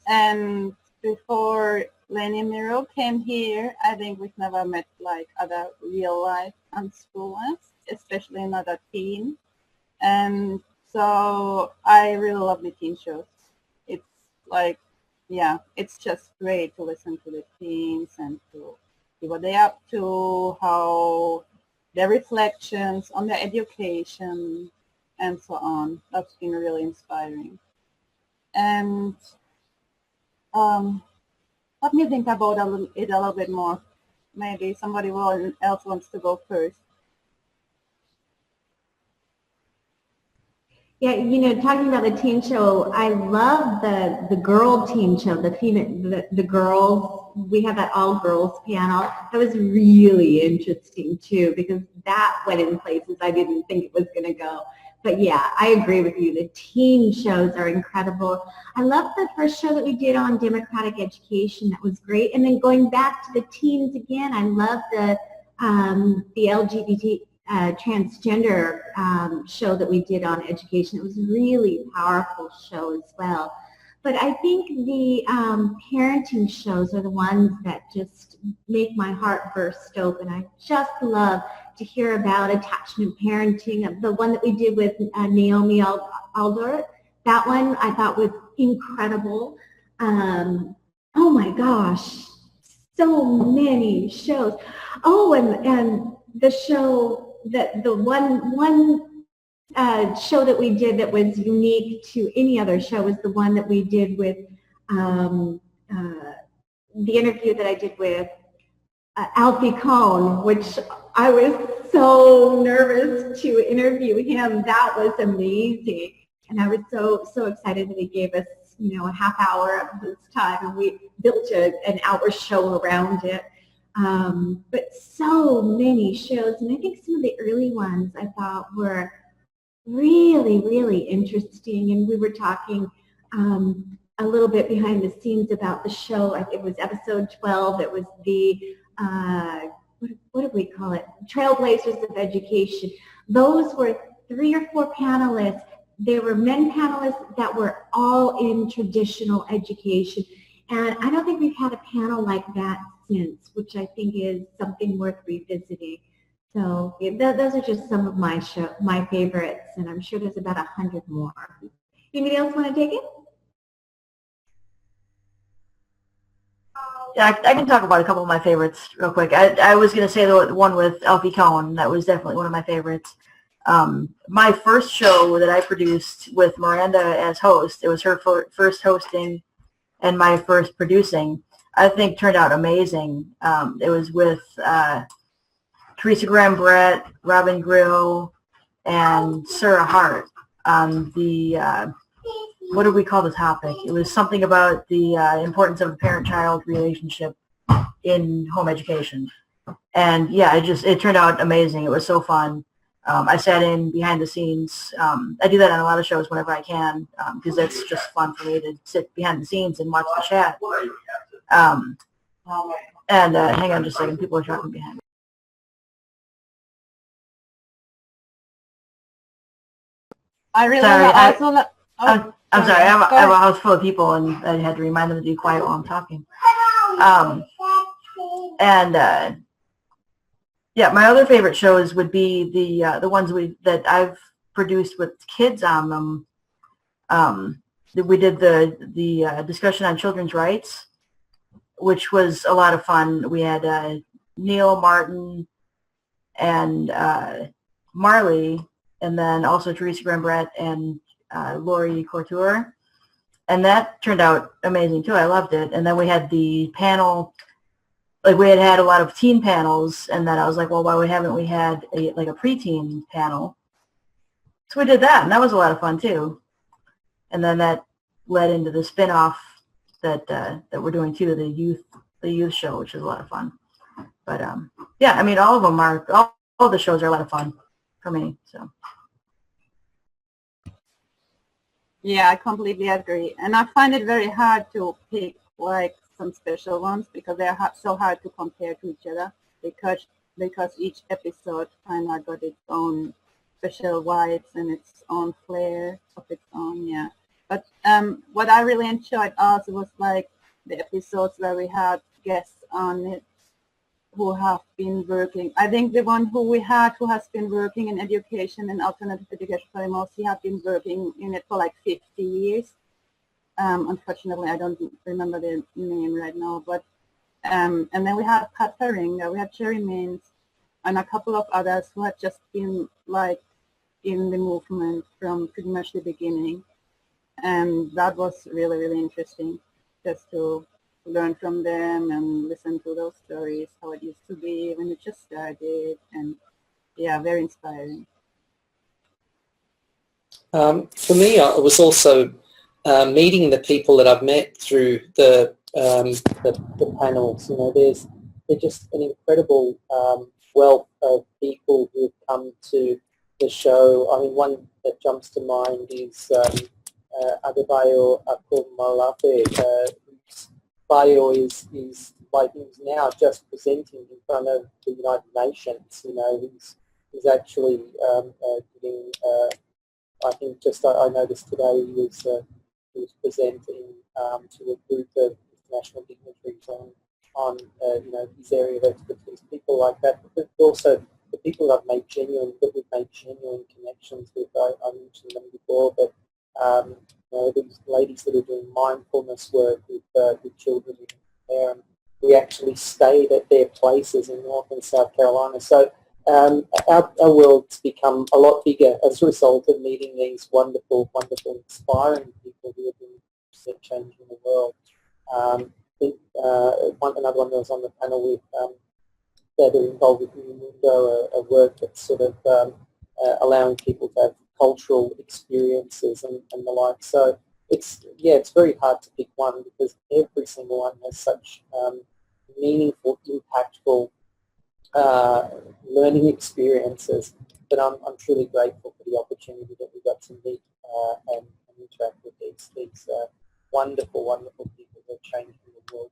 And before Lenny and Miro came here, I think we've never met like other real life unschoolers, especially not a teen. And so I really love the teen shows. It's like, yeah, it's just great to listen to the teens and to see what they're up to, how their reflections on their education, and so on. That's been really inspiring. And let me think about it a little bit more. Maybe somebody else wants to go first. Yeah, you know, talking about the teen show, I love the girl teen show, the girls. We have that all girls panel. That was really interesting too, because that went in places I didn't think it was going to go. But yeah, I agree with you. The teen shows are incredible. I love the first show that we did on democratic education. That was great. And then going back to the teens again, I love the LGBT transgender show that we did on education. It was a really powerful show as well. But I think the parenting shows are the ones that just make my heart burst open. I just love to hear about attachment parenting. The one that we did with Naomi Aldor, that one I thought was incredible. Oh my gosh, so many shows. Oh, and the show that the one show that we did that was unique to any other show was the one that we did with the interview that I did with Alfie Kohn, which I was so nervous to interview him. That was amazing. And I was so excited that he gave us, you know, a half hour of his time, and we built an hour show around it. But so many shows, and I think some of the early ones I thought were really, really interesting. And we were talking a little bit behind the scenes about the show. It was episode 12. It was the what do we call it? Trailblazers of education. Those were 3 or 4 panelists. They were men panelists that were all in traditional education. And I don't think we've had a panel like that since, which I think is something worth revisiting. So yeah, those are just some of my favorites, and I'm sure there's about 100 more. Anybody else want to take it? Yeah, I can talk about a couple of my favorites real quick. I was going to say the one with Alfie Cohen. That was definitely one of my favorites. My first show that I produced with Miranda as host, it was her first hosting and my first producing, I think turned out amazing. It was with Teresa Graham Brett, Robin Grill, and Sarah Hart on the what did we call the topic? It was something about the importance of a parent-child relationship in home education. And yeah, it turned out amazing. It was so fun. I sat in behind the scenes. I do that on a lot of shows whenever I can because it's just fun for me to sit behind the scenes and watch the chat. And hang on just a second, people are talking behind me. I really sorry, I'm sorry, I have a ahead. house full of people and I had to remind them to be quiet while I'm talking. Yeah, my other favorite shows would be the ones that I've produced with kids on them. We did the discussion on children's rights, which was a lot of fun. We had Neil, Martin, and Marley, and then also Teresa Graham-Brett and Lori Couture. And that turned out amazing too. I loved it. And then we had the panel, like we had a lot of teen panels, and then I was like, well, why haven't we had a preteen panel? So we did that, and that was a lot of fun too. And then that led into the spin-off that we're doing too, the youth show, which is a lot of fun. But yeah, I mean, all of them are, all the shows are a lot of fun for me. So. Yeah, I completely agree. And I find it very hard to pick like some special ones because they're so hard to compare to each other because each episode kind of got its own special vibes and its own flair of its own, yeah. But what I really enjoyed also was like the episodes where we had guests on it who have been working. I think the one who we had who has been working in education and alternative education for most, he have been working in it for like 50 years. Unfortunately, I don't remember the name right now, but and then we had Pat Herring, we had Jerry Mintz, and a couple of others who had just been like in the movement from pretty much the beginning. And that was really, really interesting just to learn from them and listen to those stories, how it used to be when it just started, and yeah, very inspiring. For me, it was also meeting the people that I've met through the panels. You know, they're just an incredible wealth of people who've come to the show. I mean, one that jumps to mind is Adebayo Akomolafe, whose bio is like he's now just presenting in front of the United Nations. You know, he's actually giving. I think just I noticed today he was presenting to a group of international dignitaries on you know, his area of expertise, people like that, but also the people that we've made genuine connections with. I mentioned them before, but you know, these ladies that are doing mindfulness work with children in care, and we actually stayed at their places in North and South Carolina. So our world's become a lot bigger as a result of meeting these wonderful, inspiring people who are doing change in the world. I think another one that was on the panel with that are involved with Mundo, a work that's sort of allowing people to have cultural experiences and the like. So it's very hard to pick one because every single one has such meaningful, impactful learning experiences. But I'm truly grateful for the opportunity that we got to meet and interact with these wonderful people that are changing the world.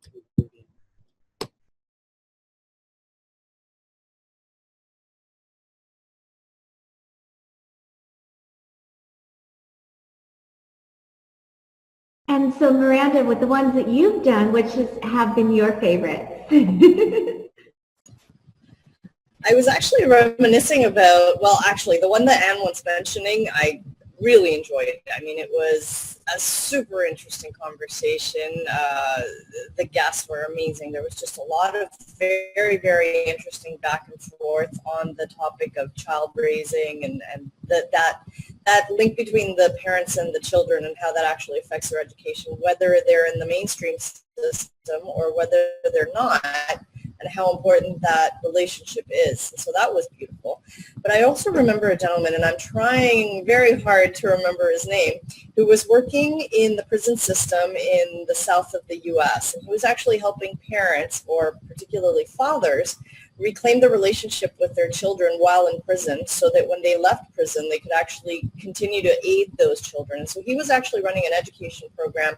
And so Miranda, with the ones that you've done, which have been your favorites? I was actually reminiscing about, well, actually, the one that Anne was mentioning, I really enjoyed it. I mean, it was a super interesting conversation. The guests were amazing. There was just a lot of very, very interesting back and forth on the topic of child raising and that link between the parents and the children and how that actually affects their education, whether they're in the mainstream system or whether they're not, and how important that relationship is. So that was beautiful. But I also remember a gentleman, and I'm trying very hard to remember his name, who was working in the prison system in the south of the U.S. And he was actually helping parents, or particularly fathers, reclaim the relationship with their children while in prison so that when they left prison, they could actually continue to aid those children. So he was actually running an education program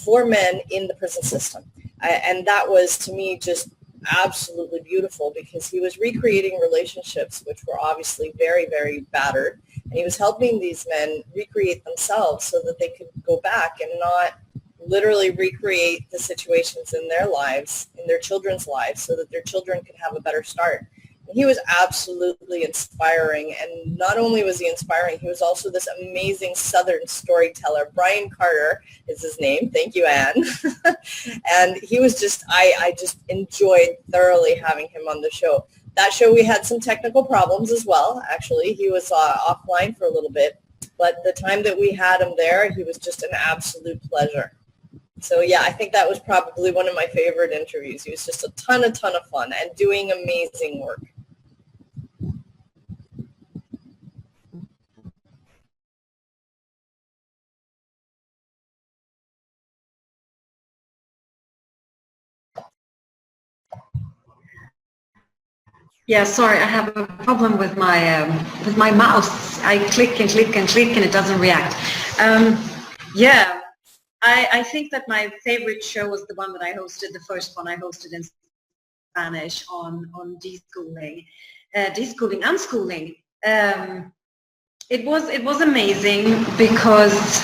for men in the prison system. And that was, to me, just absolutely beautiful, because he was recreating relationships which were obviously very, very battered, and he was helping these men recreate themselves so that they could go back and not literally recreate the situations in their lives, in their children's lives, so that their children could have a better start. And he was absolutely inspiring, and not only was he inspiring, he was also this amazing Southern storyteller. Brian Carter is his name. Thank you, Anne. And he was just, I just enjoyed thoroughly having him on the show. That show, we had some technical problems as well, actually. He was offline for a little bit, but the time that we had him there, he was just an absolute pleasure. So yeah, I think that was probably one of my favorite interviews. He was just a ton of fun and doing amazing work. Yeah, sorry, I have a problem with my mouse. I click and click and click and it doesn't react. Yeah, I think that my favorite show was the one that I hosted, the first one I hosted in Spanish on deschooling, unschooling. It was amazing because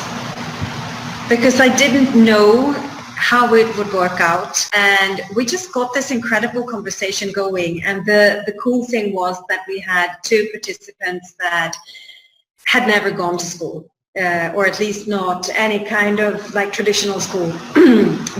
I didn't know how it would work out, and we just got this incredible conversation going. And the cool thing was that we had two participants that had never gone to school, or at least not any kind of like traditional school.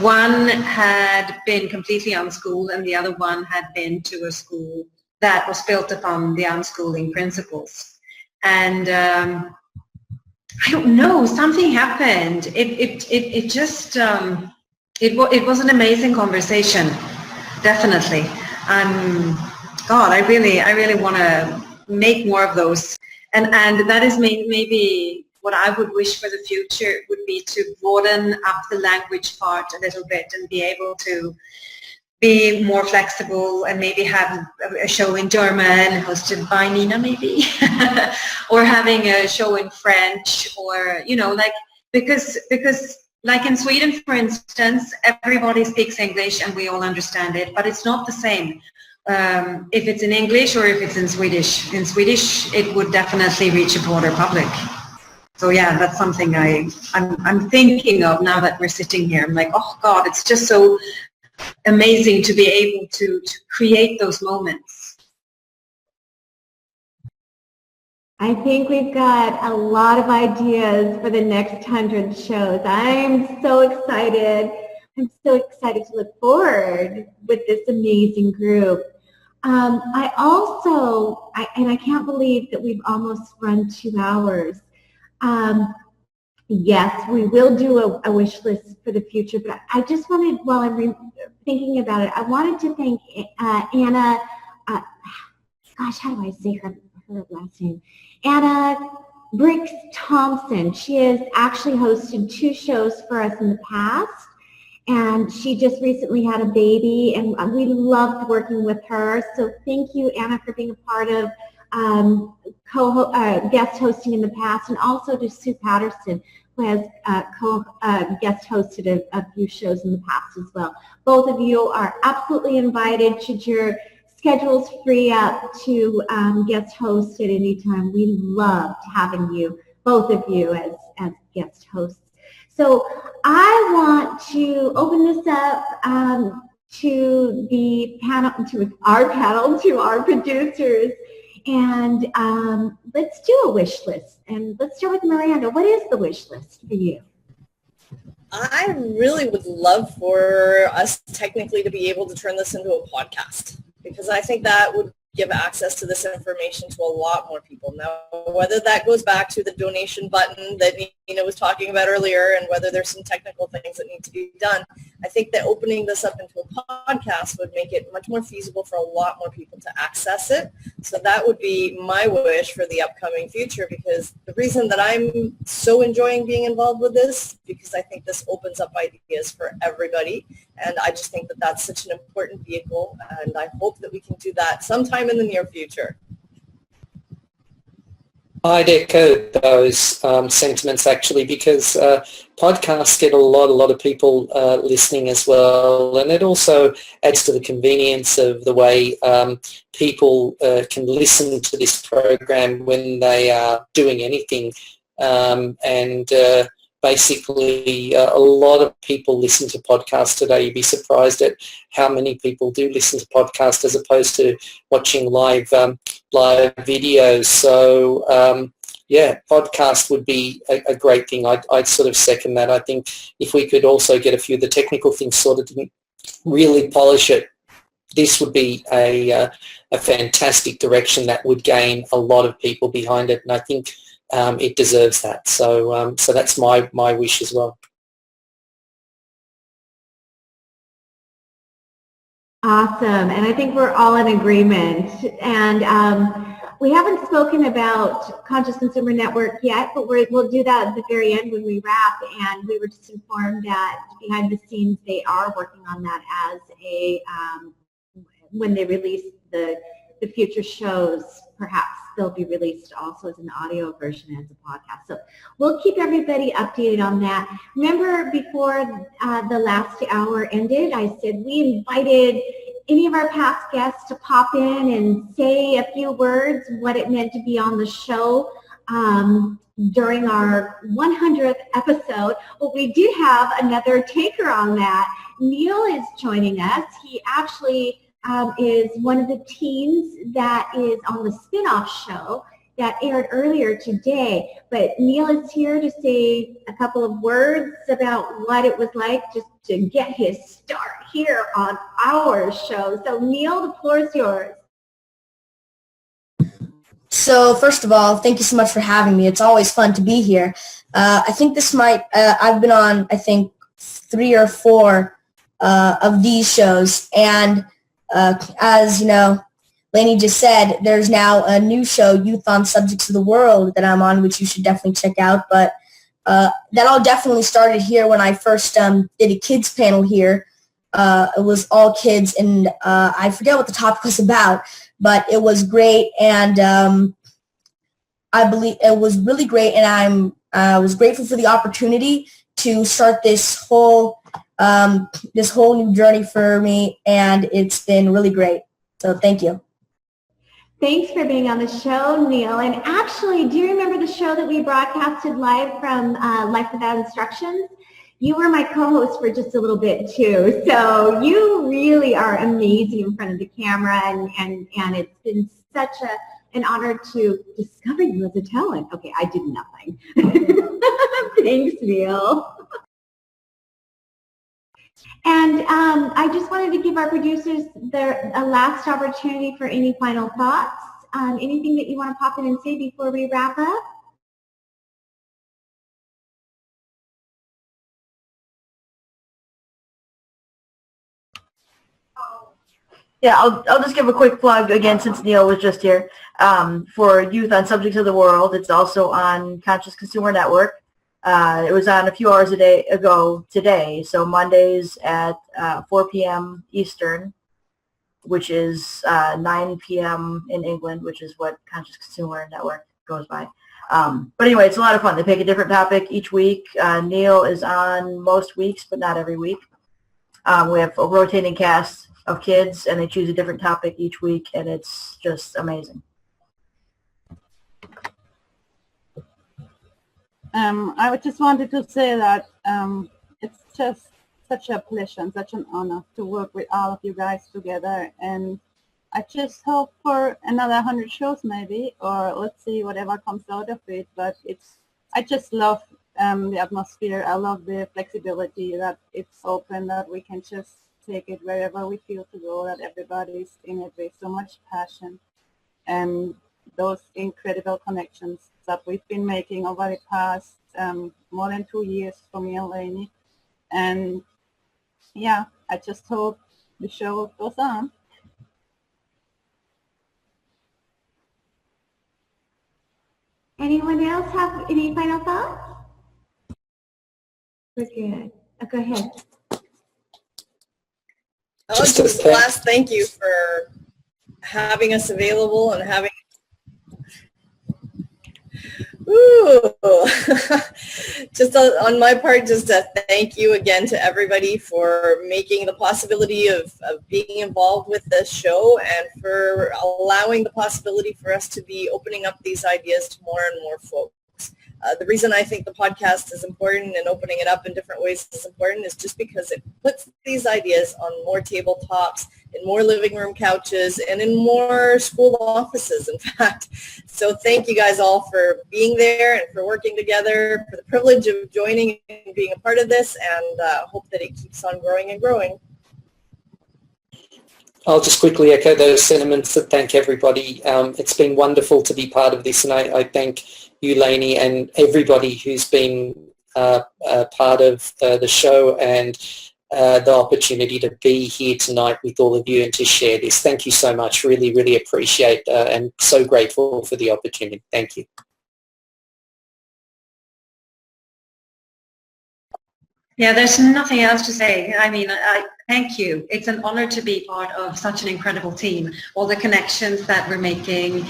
One had been completely unschooled, and the other one had been to a school that was built upon the unschooling principles. And I don't know, something happened. It just it was an amazing conversation, definitely. God, I really want to make more of those. And that is maybe what I would wish for the future, would be to broaden up the language part a little bit and be able to be more flexible and maybe have a show in German hosted by Nina maybe, or having a show in French, or, you know, like, because like in Sweden, for instance, everybody speaks English and we all understand it, but it's not the same. If it's in English or if it's in Swedish. In Swedish, it would definitely reach a broader public. So yeah, that's something I'm thinking of now that we're sitting here. I'm like, oh God, it's just so amazing to be able to create those moments. I think we've got a lot of ideas for the next 100 shows. I'm so excited. I'm so excited to look forward with this amazing group. I also, and I can't believe that we've almost run 2 hours. Yes, we will do a wish list for the future, but I just wanted, while I'm thinking about it, I wanted to thank Anna, gosh, how do I say her last name? Anna Briggs Thompson. She has actually hosted 2 shows for us in the past, and she just recently had a baby, and we loved working with her. So thank you, Anna, for being a part of guest hosting in the past, and also to Sue Patterson, who has guest hosted a few shows in the past as well. Both of you are absolutely invited should your schedules free up to guest host at any time. We loved having you, both of you, as guest hosts. So I want to open this up to the panel, to our producers, and let's do a wish list. And let's start with Miranda. What is the wish list for you? I really would love for us technically to be able to turn this into a podcast, because I think that would give access to this information to a lot more people. Now, whether that goes back to the donation button that Nina was talking about earlier, and whether there's some technical things that need to be done, I think that opening this up into a podcast would make it much more feasible for a lot more people to access it. So that would be my wish for the upcoming future, because the reason that I'm so enjoying being involved with this, because I think this opens up ideas for everybody. And I just think that that's such an important vehicle, and I hope that we can do that sometime in the near future. I'd echo those sentiments, actually, because podcasts get a lot of people listening as well, and it also adds to the convenience of the way people can listen to this program when they are doing anything. Basically, a lot of people listen to podcasts today. You'd be surprised at how many people do listen to podcasts as opposed to watching live videos. So, yeah, podcast would be a great thing. I'd sort of second that. I think if we could also get a few of the technical things sorted to really polish it, this would be a fantastic direction that would gain a lot of people behind it. And I think it deserves that. So that's my wish as well. Awesome, and I think we're all in agreement. And we haven't spoken about Conscious Consumer Network yet, but we'll do that at the very end when we wrap. And we were just informed that behind the scenes they are working on that as a when they release the future shows, perhaps they'll be released also as an audio version as a podcast. So we'll keep everybody updated on that. Remember, before the last hour ended, I said we invited any of our past guests to pop in and say a few words, what it meant to be on the show during our 100th episode. Well, we do have another taker on that. Neil is joining us. He actually is one of the teams that is on the spin-off show that aired earlier today. But Neil is here to say a couple of words about what it was like just to get his start here on our show. So Neil, the floor is yours. So first of all, thank you so much for having me. It's always fun to be here. I think this might, I've been on, I think, 3 or 4 of these shows, and as you know, Lainey just said, there's now a new show, Youth on Subjects of the World, that I'm on, which you should definitely check out. But that all definitely started here when I first did a kids panel here. It was all kids, and I forget what the topic was about, but it was great, and I believe it was really great, and I was grateful for the opportunity to start this whole new journey for me, and it's been really great. So thank you. Thanks for being on the show, Neil. And actually, do you remember the show that we broadcasted live from Life Without Instructions? You were my co-host for just a little bit too. So you really are amazing in front of the camera, and it's been such an honor to discover you as a talent. Okay, I did nothing. Thanks, Neil. And I just wanted to give our producers a last opportunity for any final thoughts. Anything that you want to pop in and say before we wrap up? Yeah, I'll just give a quick plug again since Neil was just here for Youth on Subjects of the World. It's also on Conscious Consumer Network. It was on a few hours ago today, so Mondays at 4 p.m. Eastern, which is 9 p.m. in England, which is what Conscious Consumer Network goes by. But anyway, it's a lot of fun. They pick a different topic each week. Neil is on most weeks, but not every week. We have a rotating cast of kids, and they choose a different topic each week, and it's just amazing. I would just wanted to say that it's just such a pleasure and such an honor to work with all of you guys together. And I just hope for another 100 shows maybe, or let's see whatever comes out of it. But I just love the atmosphere. I love the flexibility that it's open, that we can just take it wherever we feel to go, that everybody's in it with so much passion. And those incredible connections that we've been making over the past more than 2 years for me and Lainey. And yeah, I just hope the show goes on. Anyone else have any final thoughts? We're good. Go ahead. Just a last thank you for having us available and having just on my part, just a thank you again to everybody for making the possibility of being involved with this show and for allowing the possibility for us to be opening up these ideas to more and more folks. The reason I think the podcast is important and opening it up in different ways is important is just because it puts these ideas on more tabletops, in more living room couches, and in more school offices, in fact. So thank you guys all for being there and for working together, for the privilege of joining and being a part of this, and hope that it keeps on growing and growing. I'll just quickly echo those sentiments and thank everybody. It's been wonderful to be part of this, and I thank you, Lainey, and everybody who's been part of the show and the opportunity to be here tonight with all of you and to share this. Thank you so much. Really, really appreciate and so grateful for the opportunity. Thank you. Yeah, there's nothing else to say. I mean, I thank you. It's an honor to be part of such an incredible team. All the connections that we're making,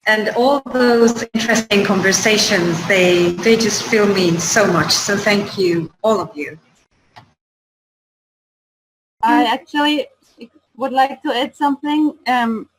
and all those interesting conversations, they just fill me so much. So thank you, all of you. I actually would like to add something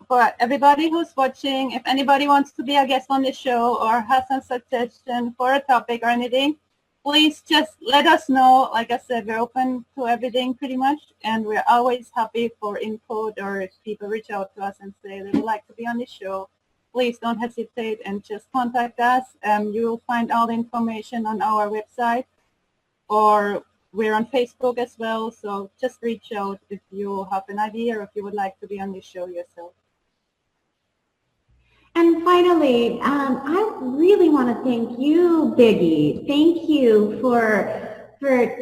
for everybody who's watching. If anybody wants to be a guest on the show or has a suggestion for a topic or anything, please just let us know. Like I said, we're open to everything pretty much, and we're always happy for input, or if people reach out to us and say they would like to be on the show, please don't hesitate and just contact us. You will find all the information on our website, or we're on Facebook as well. So just reach out if you have an idea or if you would like to be on the show yourself. And finally, I really want to thank you, Biggie. Thank you for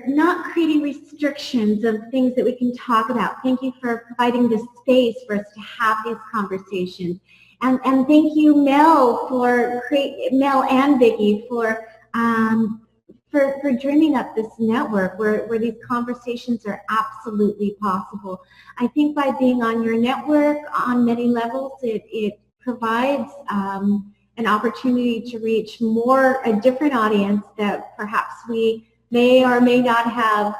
not creating restrictions of things that we can talk about. Thank you for providing the space for us to have these conversations. And thank you, Mel and Biggie for dreaming up this network where these conversations are absolutely possible. I think by being on your network on many levels, it provides an opportunity to reach a different audience that perhaps we may or may not have,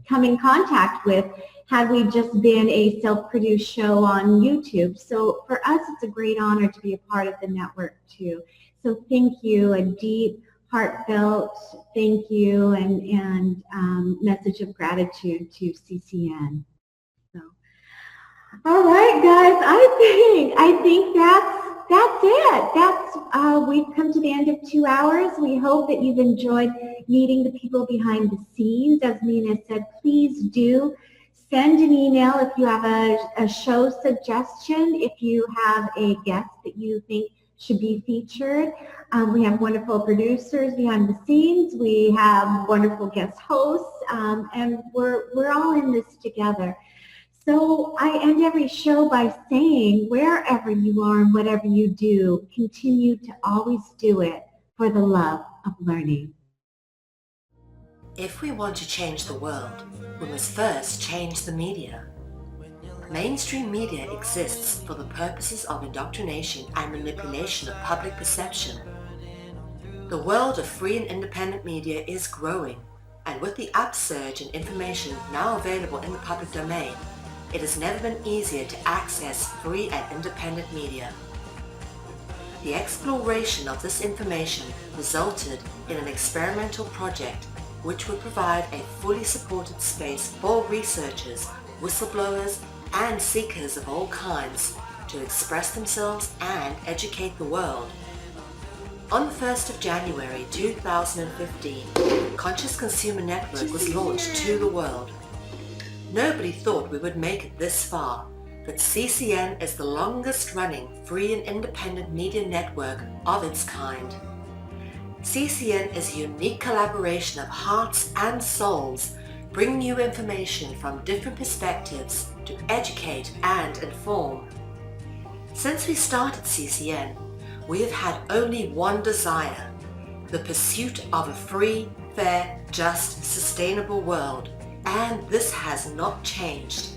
come in contact with had we just been a self-produced show on YouTube. So for us, it's a great honor to be a part of the network too. So thank you, a deep, heartfelt thank you and message of gratitude to CCN. All right, guys. I think that's it. We've come to the end of 2 hours. We hope that you've enjoyed meeting the people behind the scenes. As Nina said, please do send an email if you have a show suggestion, if you have a guest that you think should be featured. We have wonderful producers behind the scenes. We have wonderful guest hosts, and we're all in this together. So I end every show by saying, wherever you are and whatever you do, continue to always do it for the love of learning. If we want to change the world, we must first change the media. Mainstream media exists for the purposes of indoctrination and manipulation of public perception. The world of free and independent media is growing, and with the upsurge in information now available in the public domain, it has never been easier to access free and independent media. The exploration of this information resulted in an experimental project which would provide a fully supported space for researchers, whistleblowers, and seekers of all kinds to express themselves and educate the world. On the 1st of January 2015, Conscious Consumer Network was launched to the world. Nobody thought we would make it this far, but CCN is the longest running free and independent media network of its kind. CCN is a unique collaboration of hearts and souls, bringing you information from different perspectives to educate and inform. Since we started CCN, we have had only one desire, the pursuit of a free, fair, just, sustainable world, and this has not changed.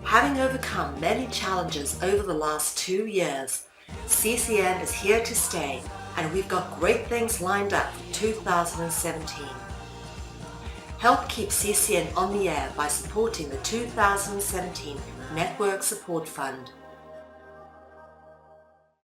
Having overcome many challenges over the last 2 years, CCN is here to stay, and we've got great things lined up for 2017. Help keep CCN on the air by supporting the 2017 Network Support Fund.